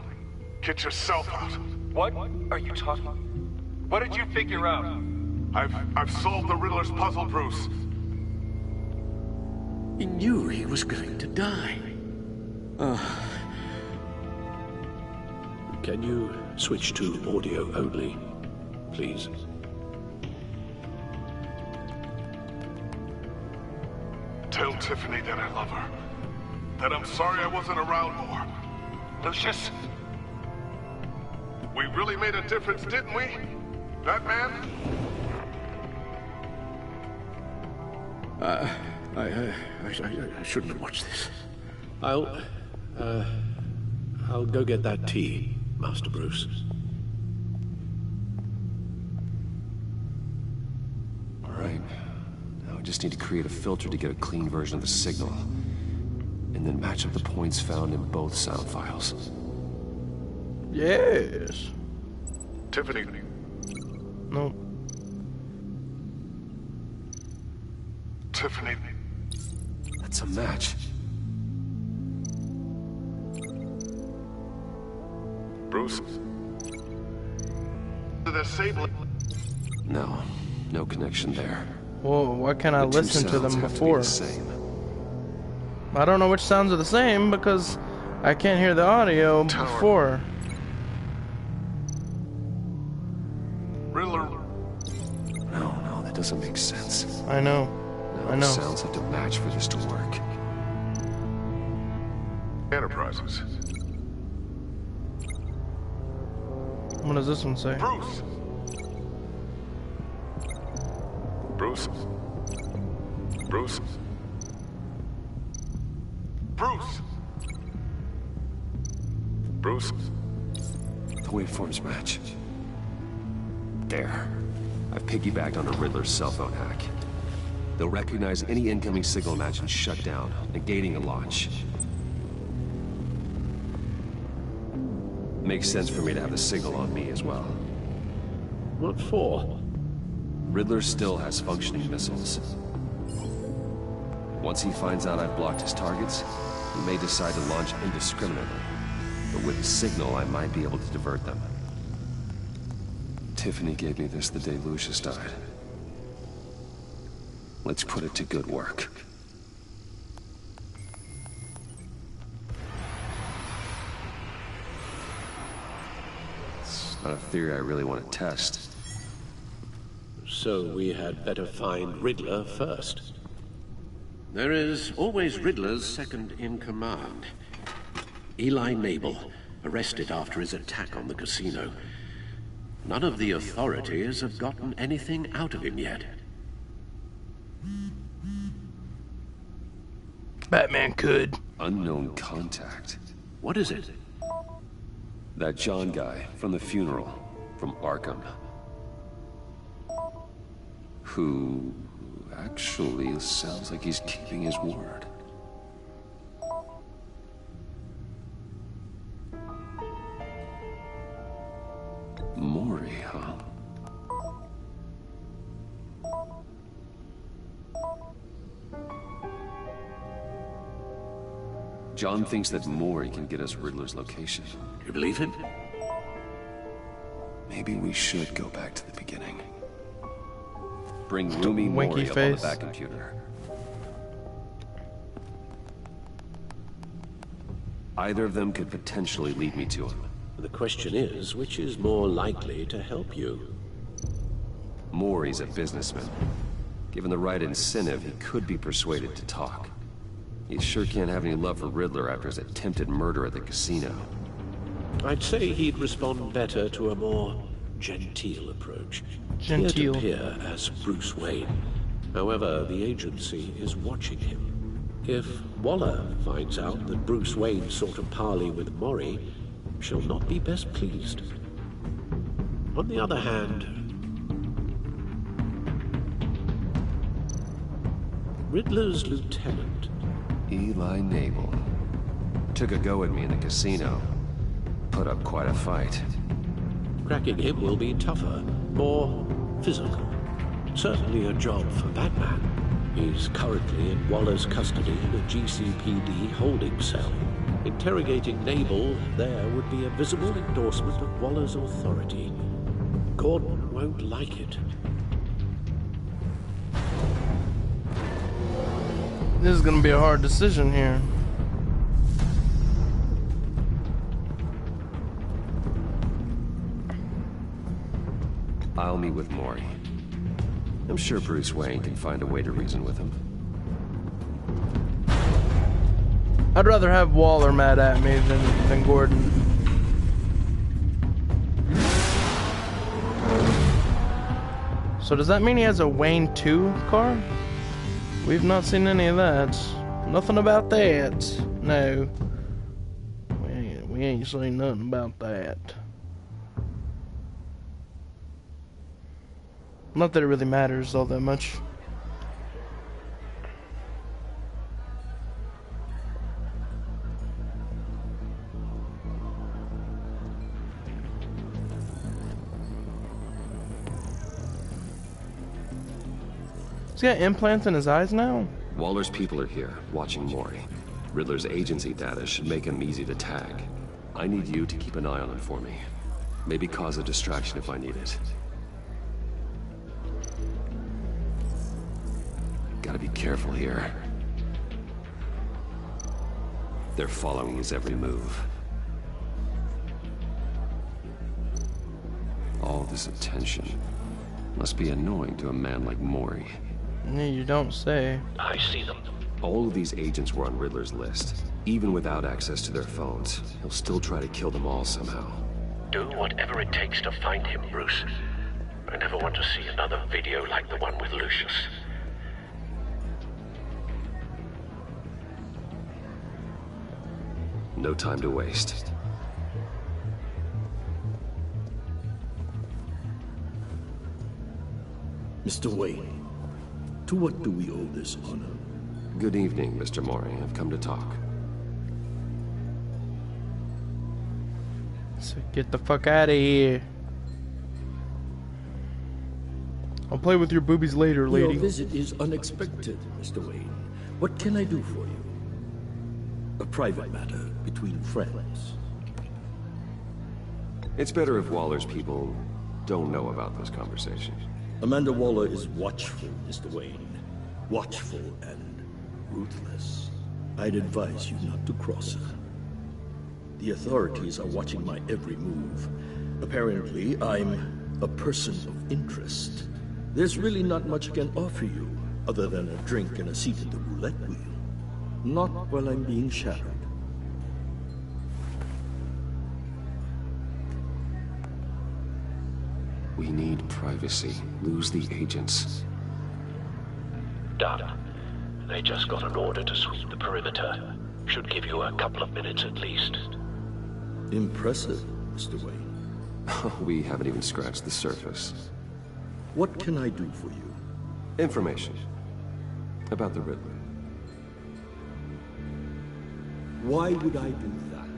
Get yourself out. What are you talking? What did you figure out? I've solved the Riddler's puzzle, Bruce. He knew he was going to die. Can you switch to audio only, please? Tell Tiffany that I love her. That I'm sorry I wasn't around more. Lucius? We really made a difference, didn't we? Batman? I shouldn't have watched this. I'll go get that tea, Master Bruce. All right. Now I just need to create a filter to get a clean version of the signal. And then match up the points found in both sound files. Yes. Tiffany. No. Tiffany. That's a match. Bruce. Disable it. No. No connection there. Whoa, why can't I listen to them before? Same. I don't know which sounds are the same because I can't hear the audio before. Riddler. No, that doesn't make sense. I know. No, I know. Sounds have to match for this to work. Enterprises. What does this one say? Bruce. Bruce. Bruce. Bruce. Bruce. The waveforms match. There. I've piggybacked on a Riddler's cell phone hack. They'll recognize any incoming signal match and shut down, negating a launch. Makes sense for me to have the signal on me as well. What for? Riddler still has functioning missiles. Once he finds out I've blocked his targets, he may decide to launch indiscriminately. But with the signal, I might be able to divert them. Tiffany gave me this the day Lucius died. Let's put it to good work. It's not a theory I really want to test. So we had better find Riddler first. There is always Riddler's second in command. Eli Nabel, arrested after his attack on the casino. None of the authorities have gotten anything out of him yet. Batman could. Unknown contact. What is it? That John guy from the funeral, from Arkham. Who actually sounds like he's keeping his word. Maury, huh? John thinks that Maury can get us Riddler's location. You believe him? Maybe we should go back to the beginning. Bring Roomy Maury up on the back computer. Either of them could potentially lead me to him. The question is, which is more likely to help you? Maury's a businessman. Given the right incentive, he could be persuaded to talk. He sure can't have any love for Riddler after his attempted murder at the casino. I'd say he'd respond better to a more genteel approach. Genteel. He'd appear as Bruce Wayne. However, the agency is watching him. If Waller finds out that Bruce Wayne sought a parley with Maury, she'll not be best pleased. On the other hand, Riddler's lieutenant, Eli Nabel, took a go at me in the casino. Put up quite a fight. cracking him will be tougher, more physical. Certainly a job for Batman. He's currently in Waller's custody in a GCPD holding cell. Interrogating Nabel there would be a visible endorsement of Waller's authority. Gordon won't like it. This is gonna be a hard decision here. I'll meet with Maury. I'm sure Bruce Wayne can find a way to reason with him. I'd rather have Waller mad at me than Gordon. So does that mean he has a Wayne 2 car? We've not seen any of that. Nothing about that. No. We ain't seen nothing about that. Not that it really matters all that much. He's got implants in his eyes now? Waller's people are here, watching Maury. Riddler's agency data should make him easy to tag. I need you to keep an eye on him for me. Maybe cause a distraction if I need it. Gotta be careful here. They're following his every move. All this attention must be annoying to a man like Maury. Yeah, you don't say. I see them. All of these agents were on Riddler's list. Even without access to their phones, he'll still try to kill them all somehow. Do whatever it takes to find him, Bruce. I never want to see another video like the one with Lucius. No time to waste. Mr. Wayne, to what do we owe this honor? Good evening, Mr. Maury. I've come to talk. So get the fuck out of here. I'll play with your boobies later, lady. Your visit is unexpected, Mr. Wayne. What can I do for you? A private matter between friends. It's better if Waller's people don't know about this conversation. Amanda Waller is watchful, Mr. Wayne. Watchful and ruthless. I'd advise you not to cross her. The authorities are watching my every move. Apparently, I'm a person of interest. There's really not much I can offer you, other than a drink and a seat at the roulette wheel. Not while I'm being shadowed. We need privacy. Lose the agents. Done. They just got an order to sweep the perimeter. Should give you a couple of minutes at least. Impressive, Mr. Wayne. We haven't even scratched the surface. What can I do for you? Information. About the Riddler. Why would I do that?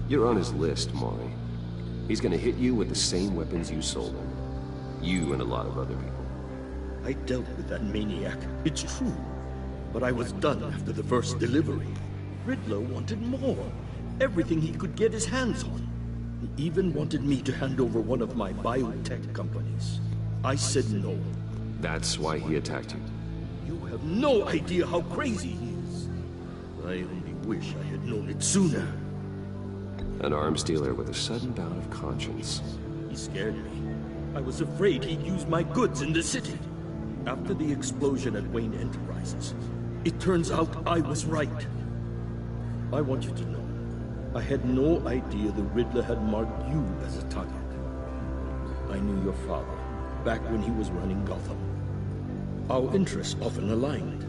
You're on his list, Maury. He's gonna hit you with the same weapons you sold him. You and a lot of other people. I dealt with that maniac, it's true. But I was done after the first delivery. Riddler wanted more. Everything he could get his hands on. He even wanted me to hand over one of my biotech companies. I said no. That's why he attacked you. You have no idea how crazy he is. I only wish I had known it sooner. An arms dealer with a sudden bout of conscience. He scared me. I was afraid he'd use my goods in the city. After the explosion at Wayne Enterprises, it turns out I was right. I want you to know, I had no idea the Riddler had marked you as a target. I knew your father, back when he was running Gotham. Our interests often aligned.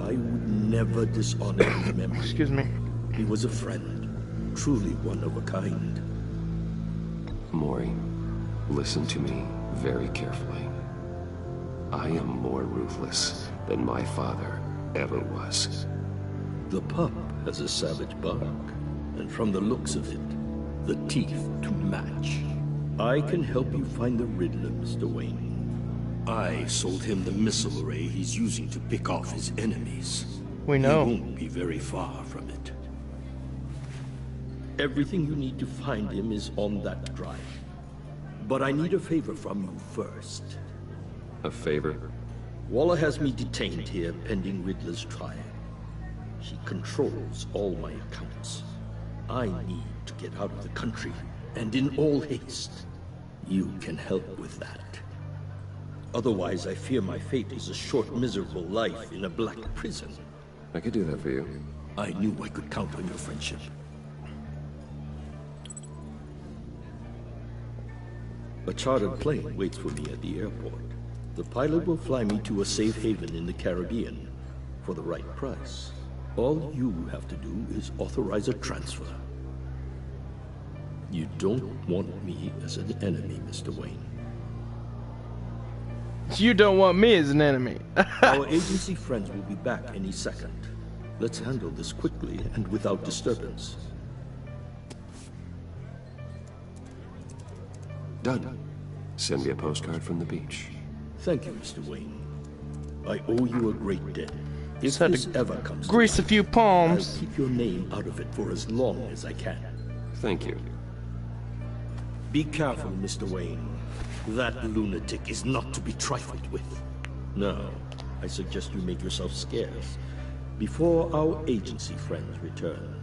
I would never dishonor his memory. Excuse me. He was a friend, truly one of a kind. Maury, listen to me very carefully. I am more ruthless than my father ever was. The pup has a savage bark, and from the looks of it, the teeth to match. I can help you find the Riddler, Mr. Wayne. I sold him the missile array he's using to pick off his enemies. We know. He won't be very far from it. Everything you need to find him is on that drive. But I need a favor from you first. A favor? Waller has me detained here pending Riddler's trial. She controls all my accounts. I need to get out of the country, and in all haste. You can help with that. Otherwise, I fear my fate is a short, miserable life in a black prison. I could do that for you. I knew I could count on your friendship. A chartered plane waits for me at the airport. The pilot will fly me to a safe haven in the Caribbean for the right price. All you have to do is authorize a transfer. You don't want me as an enemy, Mr. Wayne. You don't want me as an enemy. Our agency friends will be back any second. Let's handle this quickly and without disturbance. Done. Send me a postcard from the beach. Thank you, Mr. Wayne. I owe you a great debt. If Just had this to ever comes grease to a few palms. I'll keep your name out of it for as long as I can. Thank you. Be careful, Mr. Wayne. That lunatic is not to be trifled with. Now, I suggest you make yourself scarce before our agency friends return.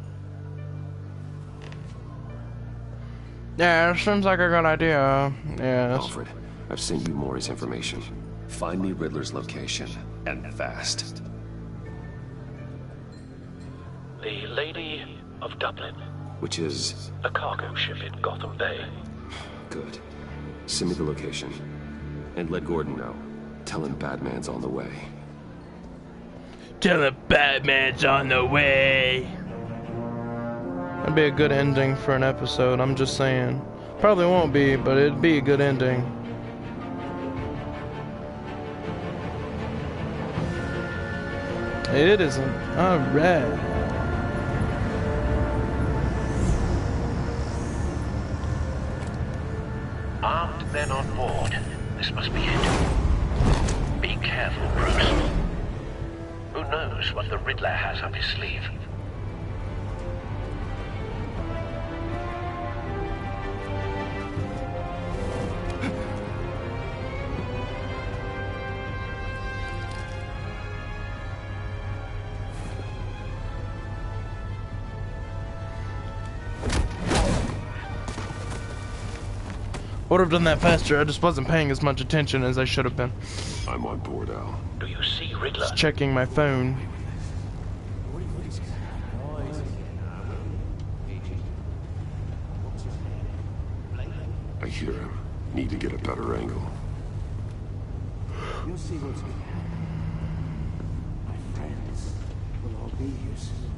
Yeah, it seems like a good idea. Yes. Alfred, I've sent you Maury's information. Find me Riddler's location, and fast. The Lady of Dublin. Which is? A cargo ship in Gotham Bay. Good. Send me the location. And let Gordon know. Tell him Batman's on the way. Tell him Batman's on the way. That'd be a good ending for an episode, I'm just saying. Probably won't be, but it'd be a good ending. It isn't. Alright. Armed men on board. This must be it. Be careful, Bruce. Who knows what the Riddler has up his sleeve? would have done that faster. I just wasn't paying as much attention as I should have been. I'm on board, Al. Do you see Riddler? Just checking my phone. I hear him. Need to get a better angle. You'll see what's going to happen. My friends will all be here soon.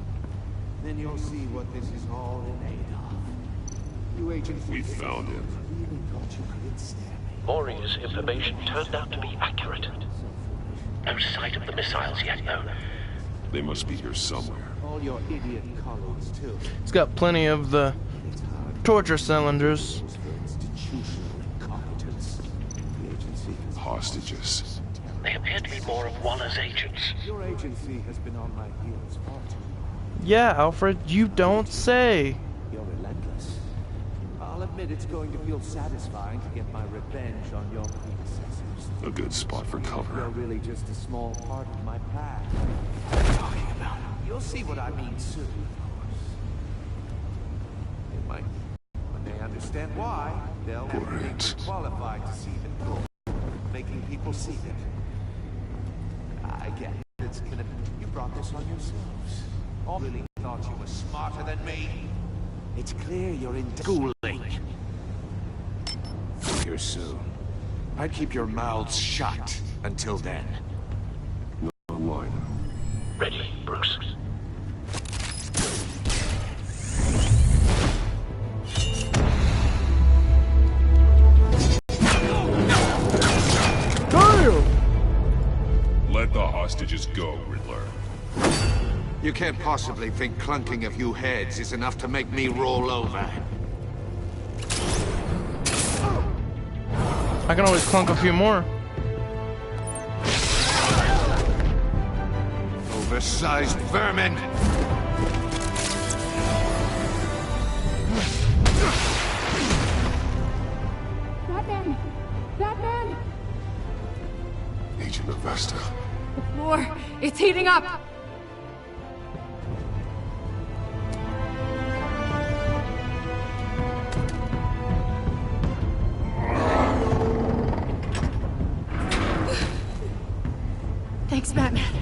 Then you'll see what this is all in aid of. You agents... We found him. Really thought you could stand me. Maury's information turned out to be accurate. No sight of the missiles yet, though. They must be here somewhere. All your idiot colleagues, too. It's got plenty of the torture cylinders. Hostages. They appear to be more of Waller's agents. Your agency has been on my heels far too long. Yeah, Alfred, you don't say. You're relentless. I'll admit it's going to feel satisfying to get my revenge on your predecessors. A good spot for cover. You're really just a small part of my past. What are you talking about? You'll see what I mean soon, of course. They might, when they understand why, they'll be qualified to see the goal. Making people see it. I get it. It's gonna... You brought this on yourselves. All really thought you were smarter than me. It's clear you're in schooling. Here soon. I'd keep your mouths shut until then. No online. Ready, Bruce. Let the hostages go, Riddler. You can't possibly think clunking a few heads is enough to make me roll over. I can always clunk a few more. Oversized vermin! Batman! Batman! Agent Avesta. More! It's heating up! Thanks, Batman.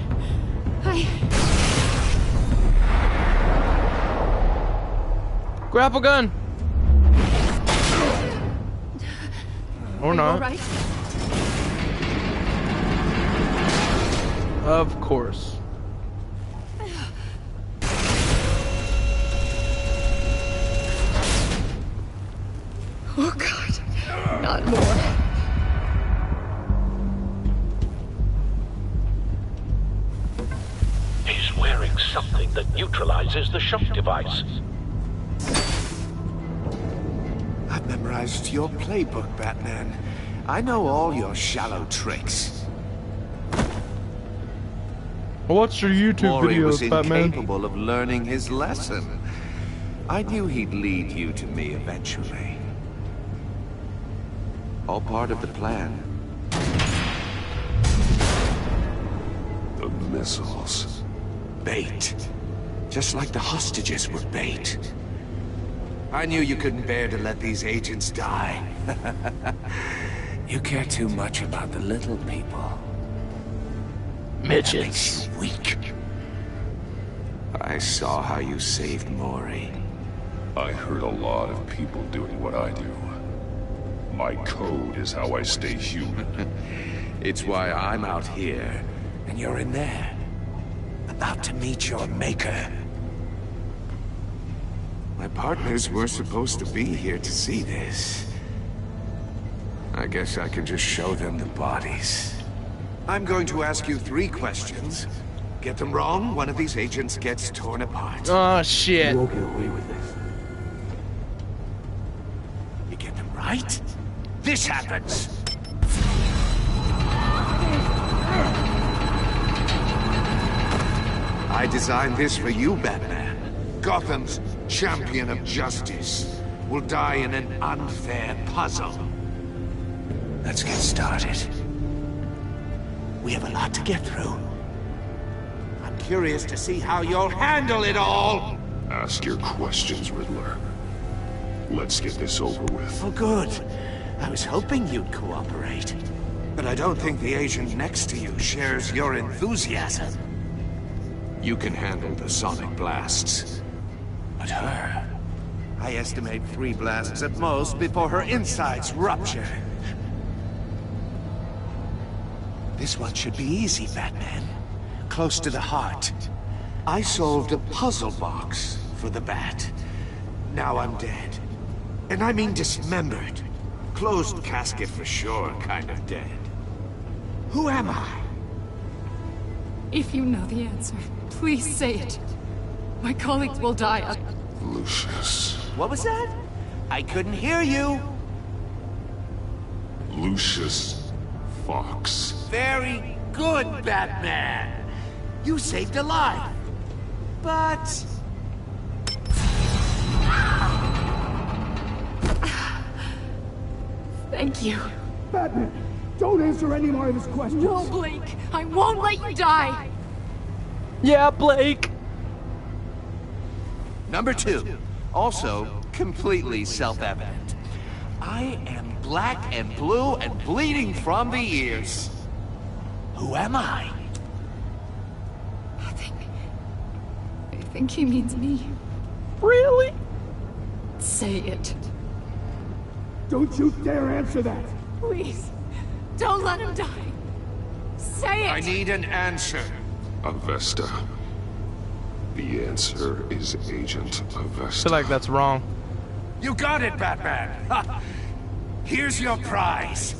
Grapple gun! Or not. All right? Of course. Oh, God. Not more. He's wearing something that neutralizes the shock device. I've memorized your playbook, Batman. I know all your shallow tricks. What's your YouTube Maury was videos, Batman? incapable of learning his lesson. I knew he'd lead you to me eventually. All part of the plan. The missiles. Bait. Just like the hostages were bait. I knew you couldn't bear to let these agents die. You care too much about the little people. Midgets. Weak. I saw how you saved Maury. I heard a lot of people doing what I do. My code is how I stay human. It's why I'm out here, and you're in there. About to meet your maker. My partners were supposed to be here to see this. I guess I can just show them the bodies. I'm going to ask you 3 questions. Get them wrong, one of these agents gets torn apart. Oh, shit. You won't get away with this. You get them right, this happens. I designed this for you, Batman. Gotham's champion of justice will die in an unfair puzzle. Let's get started. We have a lot to get through. I'm curious to see how you'll handle it all. Ask your questions, Riddler. Let's get this over with. Oh, good. I was hoping you'd cooperate. But I don't think the agent next to you shares your enthusiasm. You can handle the sonic blasts. But her... I estimate 3 blasts at most before her insides rupture. This one should be easy, Batman. Close to the heart. I solved a puzzle box for the Bat. Now I'm dead. And I mean dismembered. Closed casket for sure, kind of dead. Who am I? If you know the answer, please say it. My colleagues will die. Lucius. What was that? I couldn't hear you. Lucius Fox. Very good, Batman. You saved a life. But... Thank you. Batman, don't answer any more of his questions. No, Blake. I won't let you die. Yeah, Blake. Number 2. Also, completely self-evident. I am black and blue and bleeding from the ears. Who am I? I think he means me. Really? Say it. Don't you dare answer that. Please. Don't let him die. Say it. I need an answer. Avesta. The answer is Agent I Avesta. feel like that's wrong. You got it, Batman. Ha. Here's your prize.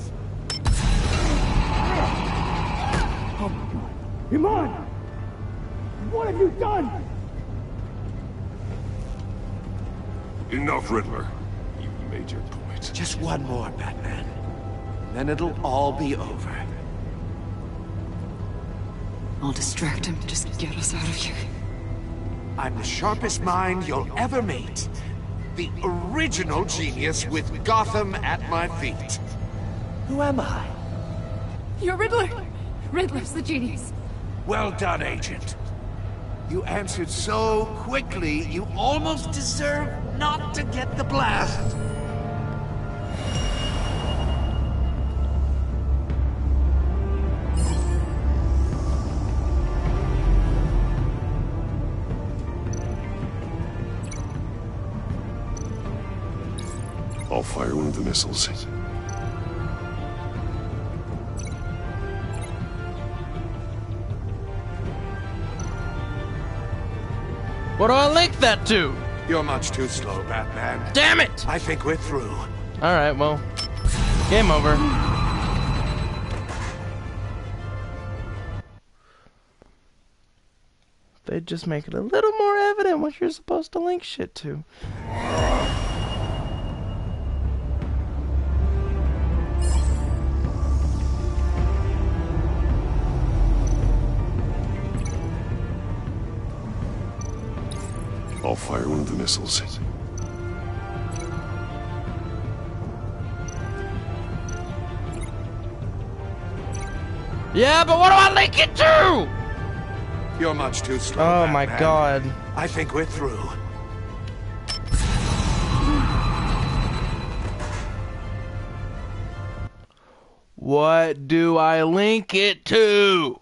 Oh my God. Iman! What have you done? Enough, Riddler. You made your point. Just one more, Batman. Then it'll all be over. I'll distract him. Just get us out of here. I'm the sharpest mind you'll ever meet. The original genius with Gotham at my feet. Who am I? You're Riddler. Riddler's the genius. Well done, Agent. You answered so quickly, you almost deserve not to get the blast. I'll fire one of the missiles. What do I link that to? You're much too slow, Batman. Damn it! I think we're through. Alright, well, game over. They just make it a little more evident what you're supposed to link shit to. I'll fire one of the missiles. Yeah, but what do I link it to? You're much too slow, Oh Batman. my God. I think we're through. What do I link it to?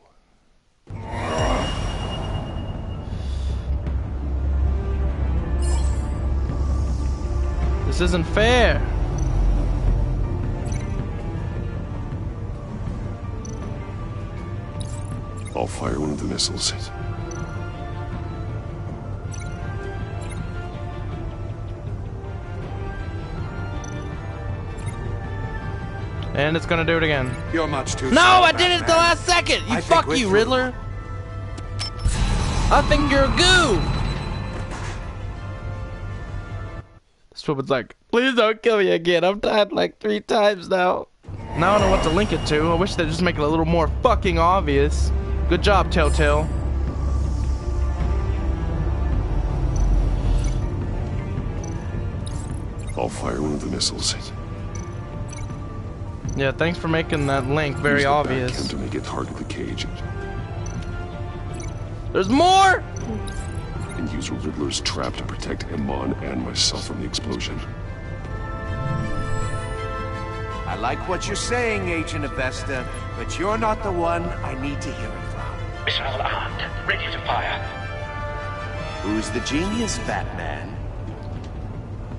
This isn't fair. I'll fire one of the missiles. And it's gonna do it again. You're much too No, slow, I did it at the last second! You fuck you, Riddler! I think you're a goo! This woman's like, please don't kill me again. I've died like 3 times now. Now I don't know what to link it to. I wish they'd just make it a little more fucking obvious. Good job, Telltale. I'll fire one of the missiles. Yeah, thanks for making that link very Use the obvious. Batcam to make it target the cage. There's more! And use Riddler's trap to protect Iman and myself from the explosion. I like what you're saying, Agent Avesta, but you're not the one I need to hear it from. Missile armed, ready to fire. Who's the genius, Batman?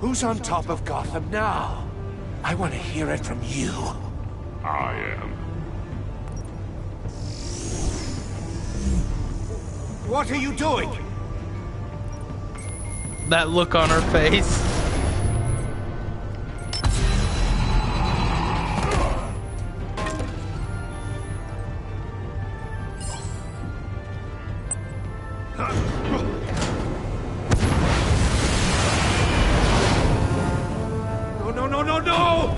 Who's on top of Gotham now? I want to hear it from you. I am. What are you doing? That look on her face. No!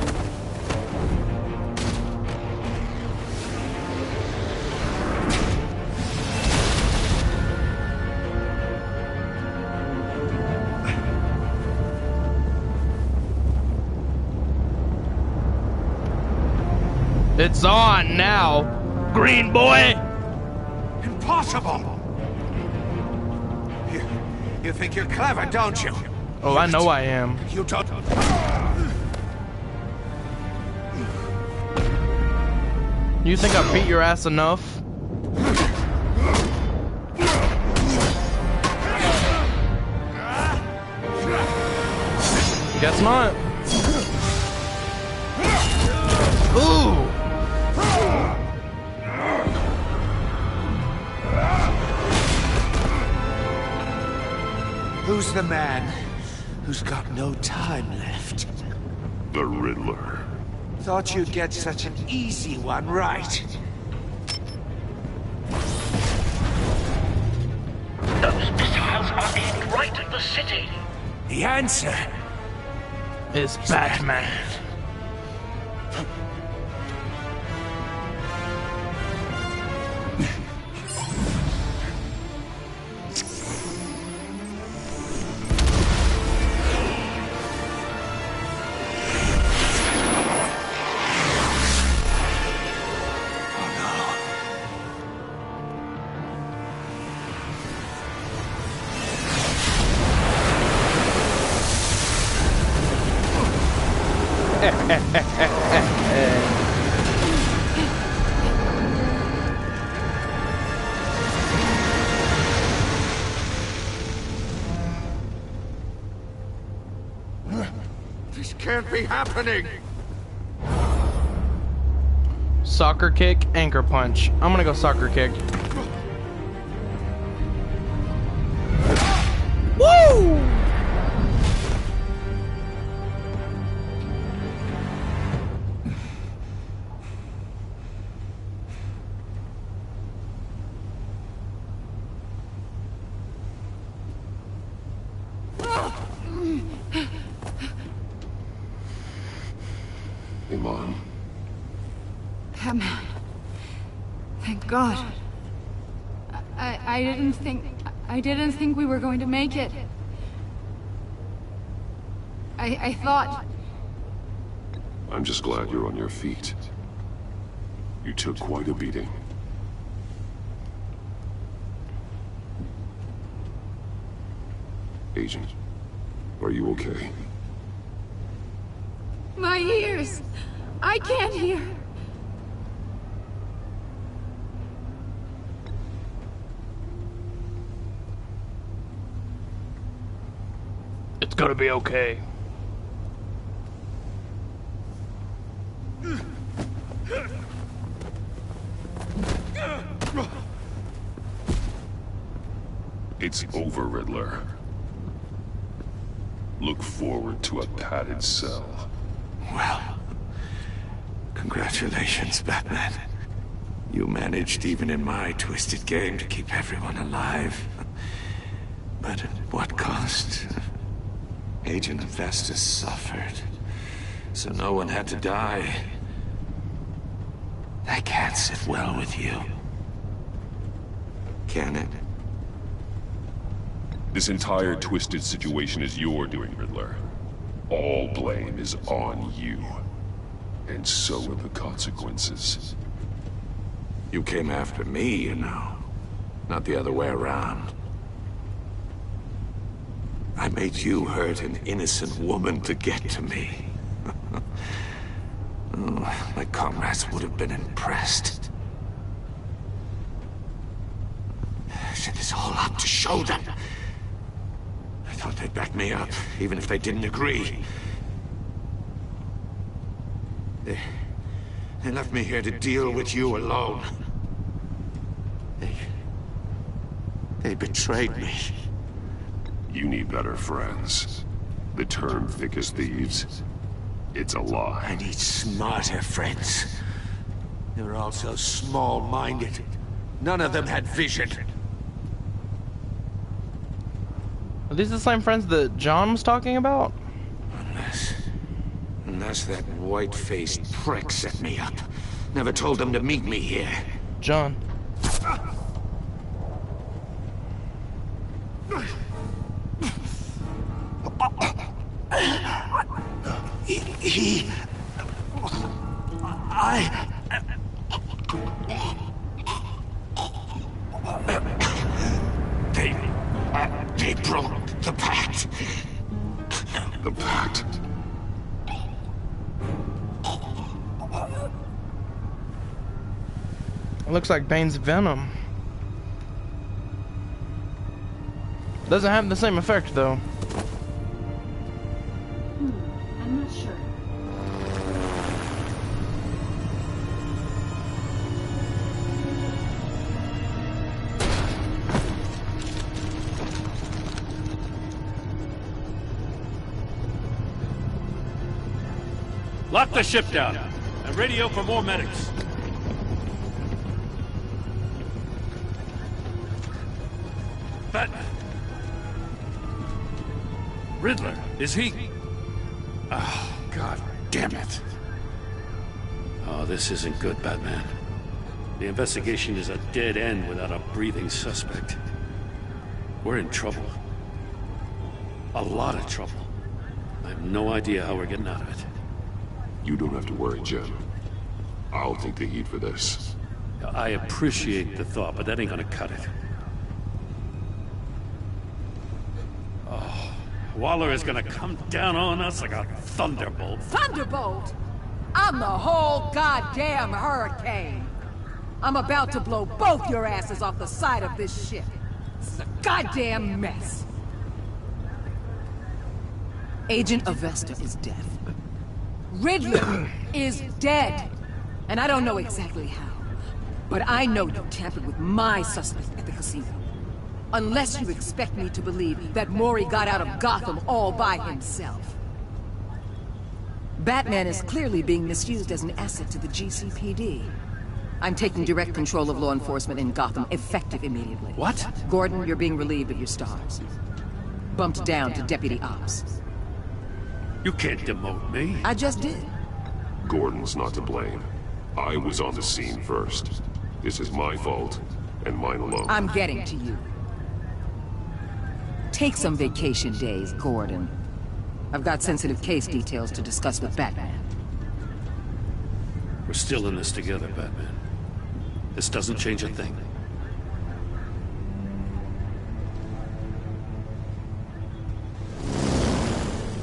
It's on now, green boy! Impossible! You think you're clever, don't you? Oh, I know I am. You don't... You think I beat your ass enough? Guess not. Ooh! Who's the man who's got no time left? The Riddler. Thought you'd get such an easy one right. Those missiles are aimed right at the city. The answer is Batman. This can't be happening! Soccer kick, anchor punch. I'm gonna go soccer kick. Woo! Iman. Batman. Thank God. I didn't think we were going to make it. I thought... I'm just glad you're on your feet. You took quite a beating. Agent, are you okay? My ears! I can't hear! It's gonna be okay. It's over, Riddler. Look forward to a padded cell. Well, congratulations, Batman. You managed, even in my twisted game, to keep everyone alive. But at what cost? Agent Avesta suffered, so no one had to die. That can't sit well with you. Can it? This entire twisted situation is your doing, Riddler. All blame is on you. And so are the consequences. You came after me, you know. Not the other way around. I made you hurt an innocent woman to get to me. My comrades would have been impressed. I set this all up to show them. I thought they'd back me up, even if they didn't agree. They left me here to deal with you alone. They betrayed me. You need better friends. The term thick as thieves, it's a lie. I need smarter friends. They were all so small-minded. None of them had vision. Are these the same friends that John was talking about? Unless that white-faced prick set me up. Never told them to meet me here. John. They broke the pact. The pact? It looks like Bane's venom. Doesn't have the same effect though. I'm not sure. Lock the ship down and radio for more medics. Batman. Riddler, is he? Oh, God damn it. Oh, this isn't good, Batman. The investigation is a dead end without a breathing suspect. We're in trouble. A lot of trouble. I have no idea how we're getting out of it. You don't have to worry, Jim. I'll take the heat for this. I appreciate the thought, but that ain't gonna cut it. Oh, Waller is gonna come down on us like a thunderbolt. Thunderbolt? I'm the whole goddamn hurricane. I'm about to blow both your asses off the side of this ship. This is a goddamn mess. Agent Avesta is dead. Riddler is dead. And I don't know exactly how. But I know you tampered with my suspect at the casino. Unless you expect me to believe that Mori got out of Gotham all by himself. Batman is clearly being misused as an asset to the GCPD. I'm taking direct control of law enforcement in Gotham, effective immediately. What? Gordon, you're being relieved of your stars. Bumped down to Deputy Ops. You can't demote me. I just did. Gordon's not to blame. I was on the scene first. This is my fault, and mine alone. I'm getting to you. Take some vacation days, Gordon. I've got sensitive case details to discuss with Batman. We're still in this together, Batman. This doesn't change a thing.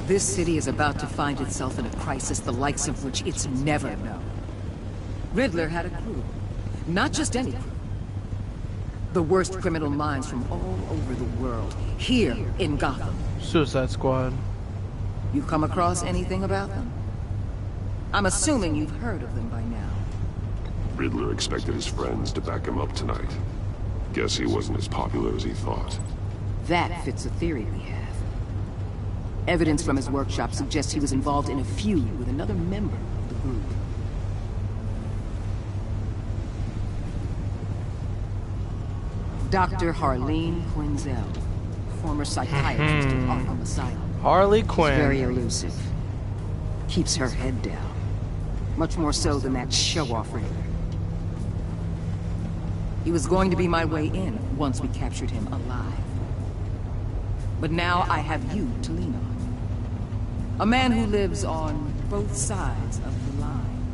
This city is about to find itself in a crisis the likes of which it's never known. Riddler had a crew. Not just any crew. The worst criminal minds from all over the world, here in Gotham. Suicide Squad. You come across anything about them? I'm assuming you've heard of them by now. Riddler expected his friends to back him up tonight. Guess he wasn't as popular as he thought. That fits a theory we have. Evidence from his workshop suggests he was involved in a feud with another member of the group. Dr. Harleen Quinzel, former psychiatrist at Arkham Asylum. Harley Quinn. She's very elusive. Keeps her head down. Much more so than that show-off Riddler. He was going to be my way in once we captured him alive. But now I have you to lean on. A man who lives on both sides of the line.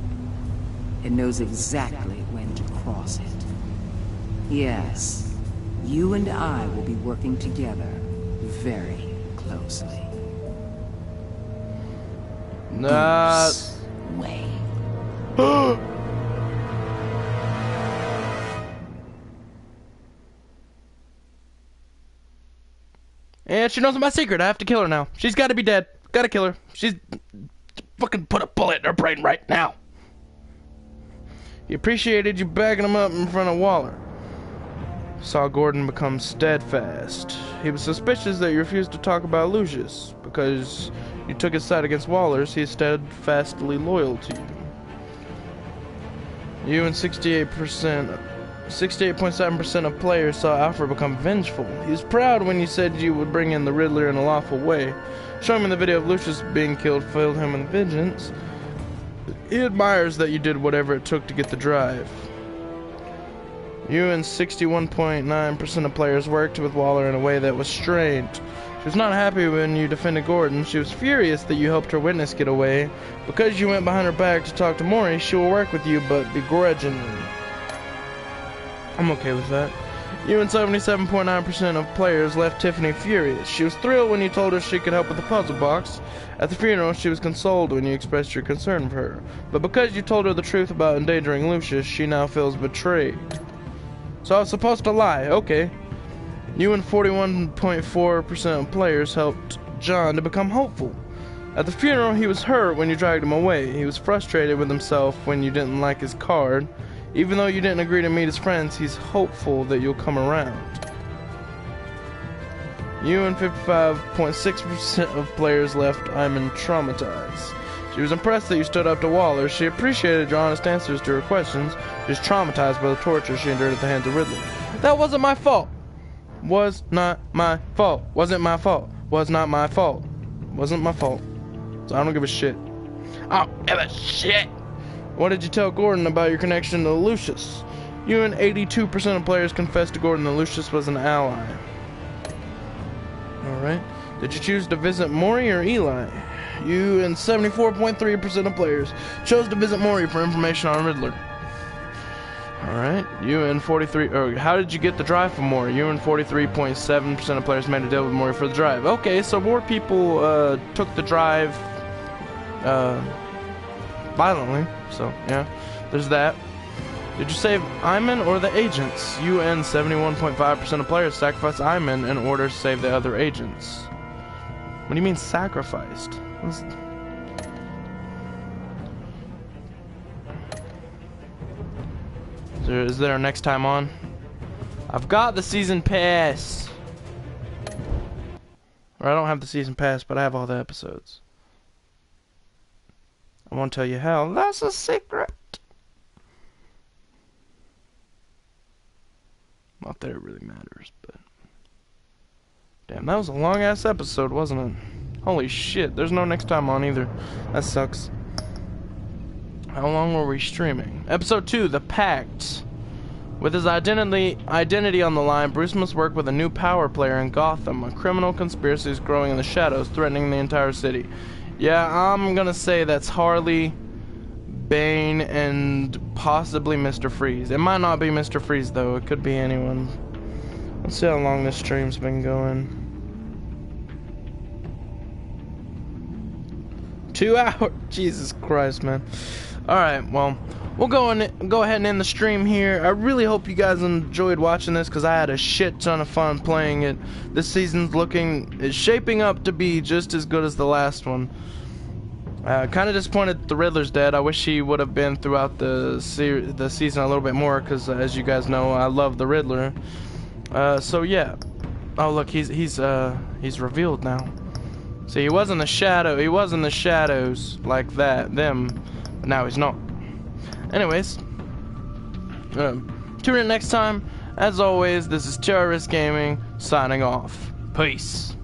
And knows exactly when to cross it. Yes, you and I will be working together very closely. Nah. Way. And she knows my secret. I have to kill her now. She's got to be dead. Gotta kill her. She's... Fucking put a bullet in her brain right now. He appreciated you backing him up in front of Waller. Saw Gordon become steadfast. He was suspicious that you refused to talk about Lucius. Because you took his side against Waller's, he is steadfastly loyal to you. You and 68.7% of players saw Alfred become vengeful. He was proud when you said you would bring in the Riddler in a lawful way. Showing him the video of Lucius being killed filled him with vengeance. He admires that you did whatever it took to get the drive. You and 61.9% of players worked with Waller in a way that was strained. She was not happy when you defended Gordon. She was furious that you helped her witness get away. Because you went behind her back to talk to Maury, she will work with you, but begrudgingly. I'm okay with that. You and 77.9% of players left Tiffany furious. She was thrilled when you told her she could help with the puzzle box. At the funeral, she was consoled when you expressed your concern for her. But because you told her the truth about endangering Lucius, she now feels betrayed. So I was supposed to lie, okay. You and 41.4% of players helped John to become hopeful. At the funeral, he was hurt when you dragged him away. He was frustrated with himself when you didn't like his card. Even though you didn't agree to meet his friends, he's hopeful that you'll come around. You and 55.6% of players left Iman traumatized. She was impressed that you stood up to Waller. She appreciated your honest answers to her questions. She was traumatized by the torture she endured at the hands of Riddler. That wasn't my fault. Was not my fault. Wasn't my fault. Was not my fault. Wasn't my fault. So I don't give a shit. I don't give a shit. What did you tell Gordon about your connection to Lucius? You and 82% of players confessed to Gordon that Lucius was an ally. Alright. Did you choose to visit Maury or Eli? You and 74.3% of players chose to visit Maury for information on Riddler. Alright. You and 43... how did you get the drive from Maury? You and 43.7% of players made a deal with Maury for the drive. Okay, so more people took the drive violently. So, yeah, there's that. Did you save Iman or the agents? You and 71.5% of players sacrificed Iman in order to save the other agents. What do you mean sacrificed? Is there a next time on? I've got the season pass. Or I don't have the season pass, but I have all the episodes. I won't tell you how. That's a secret. Not that it really matters, but... Damn, that was a long-ass episode, wasn't it? Holy shit, there's no next time on either. That sucks. How long were we streaming? Episode 2, The Pact. With his identity on the line, Bruce must work with a new power player in Gotham. A criminal conspiracy is growing in the shadows, threatening the entire city. Yeah, I'm gonna say that's Harley, Bane, and possibly Mr. Freeze. It might not be Mr. Freeze, though. It could be anyone. Let's see how long this stream's been going. 2 hours. Jesus Christ, man. Alright, well, we'll go ahead and end the stream here. I really hope you guys enjoyed watching this, because I had a shit ton of fun playing it. This season's it's shaping up to be just as good as the last one. Kind of disappointed the Riddler's dead. I wish he would have been throughout the season a little bit more, because as you guys know, I love the Riddler. So yeah. Oh look, he's revealed now. See, he was in the shadows like that, but now he's not. Anyways, tune in next time. As always, this is Terrorist Gaming signing off. Peace.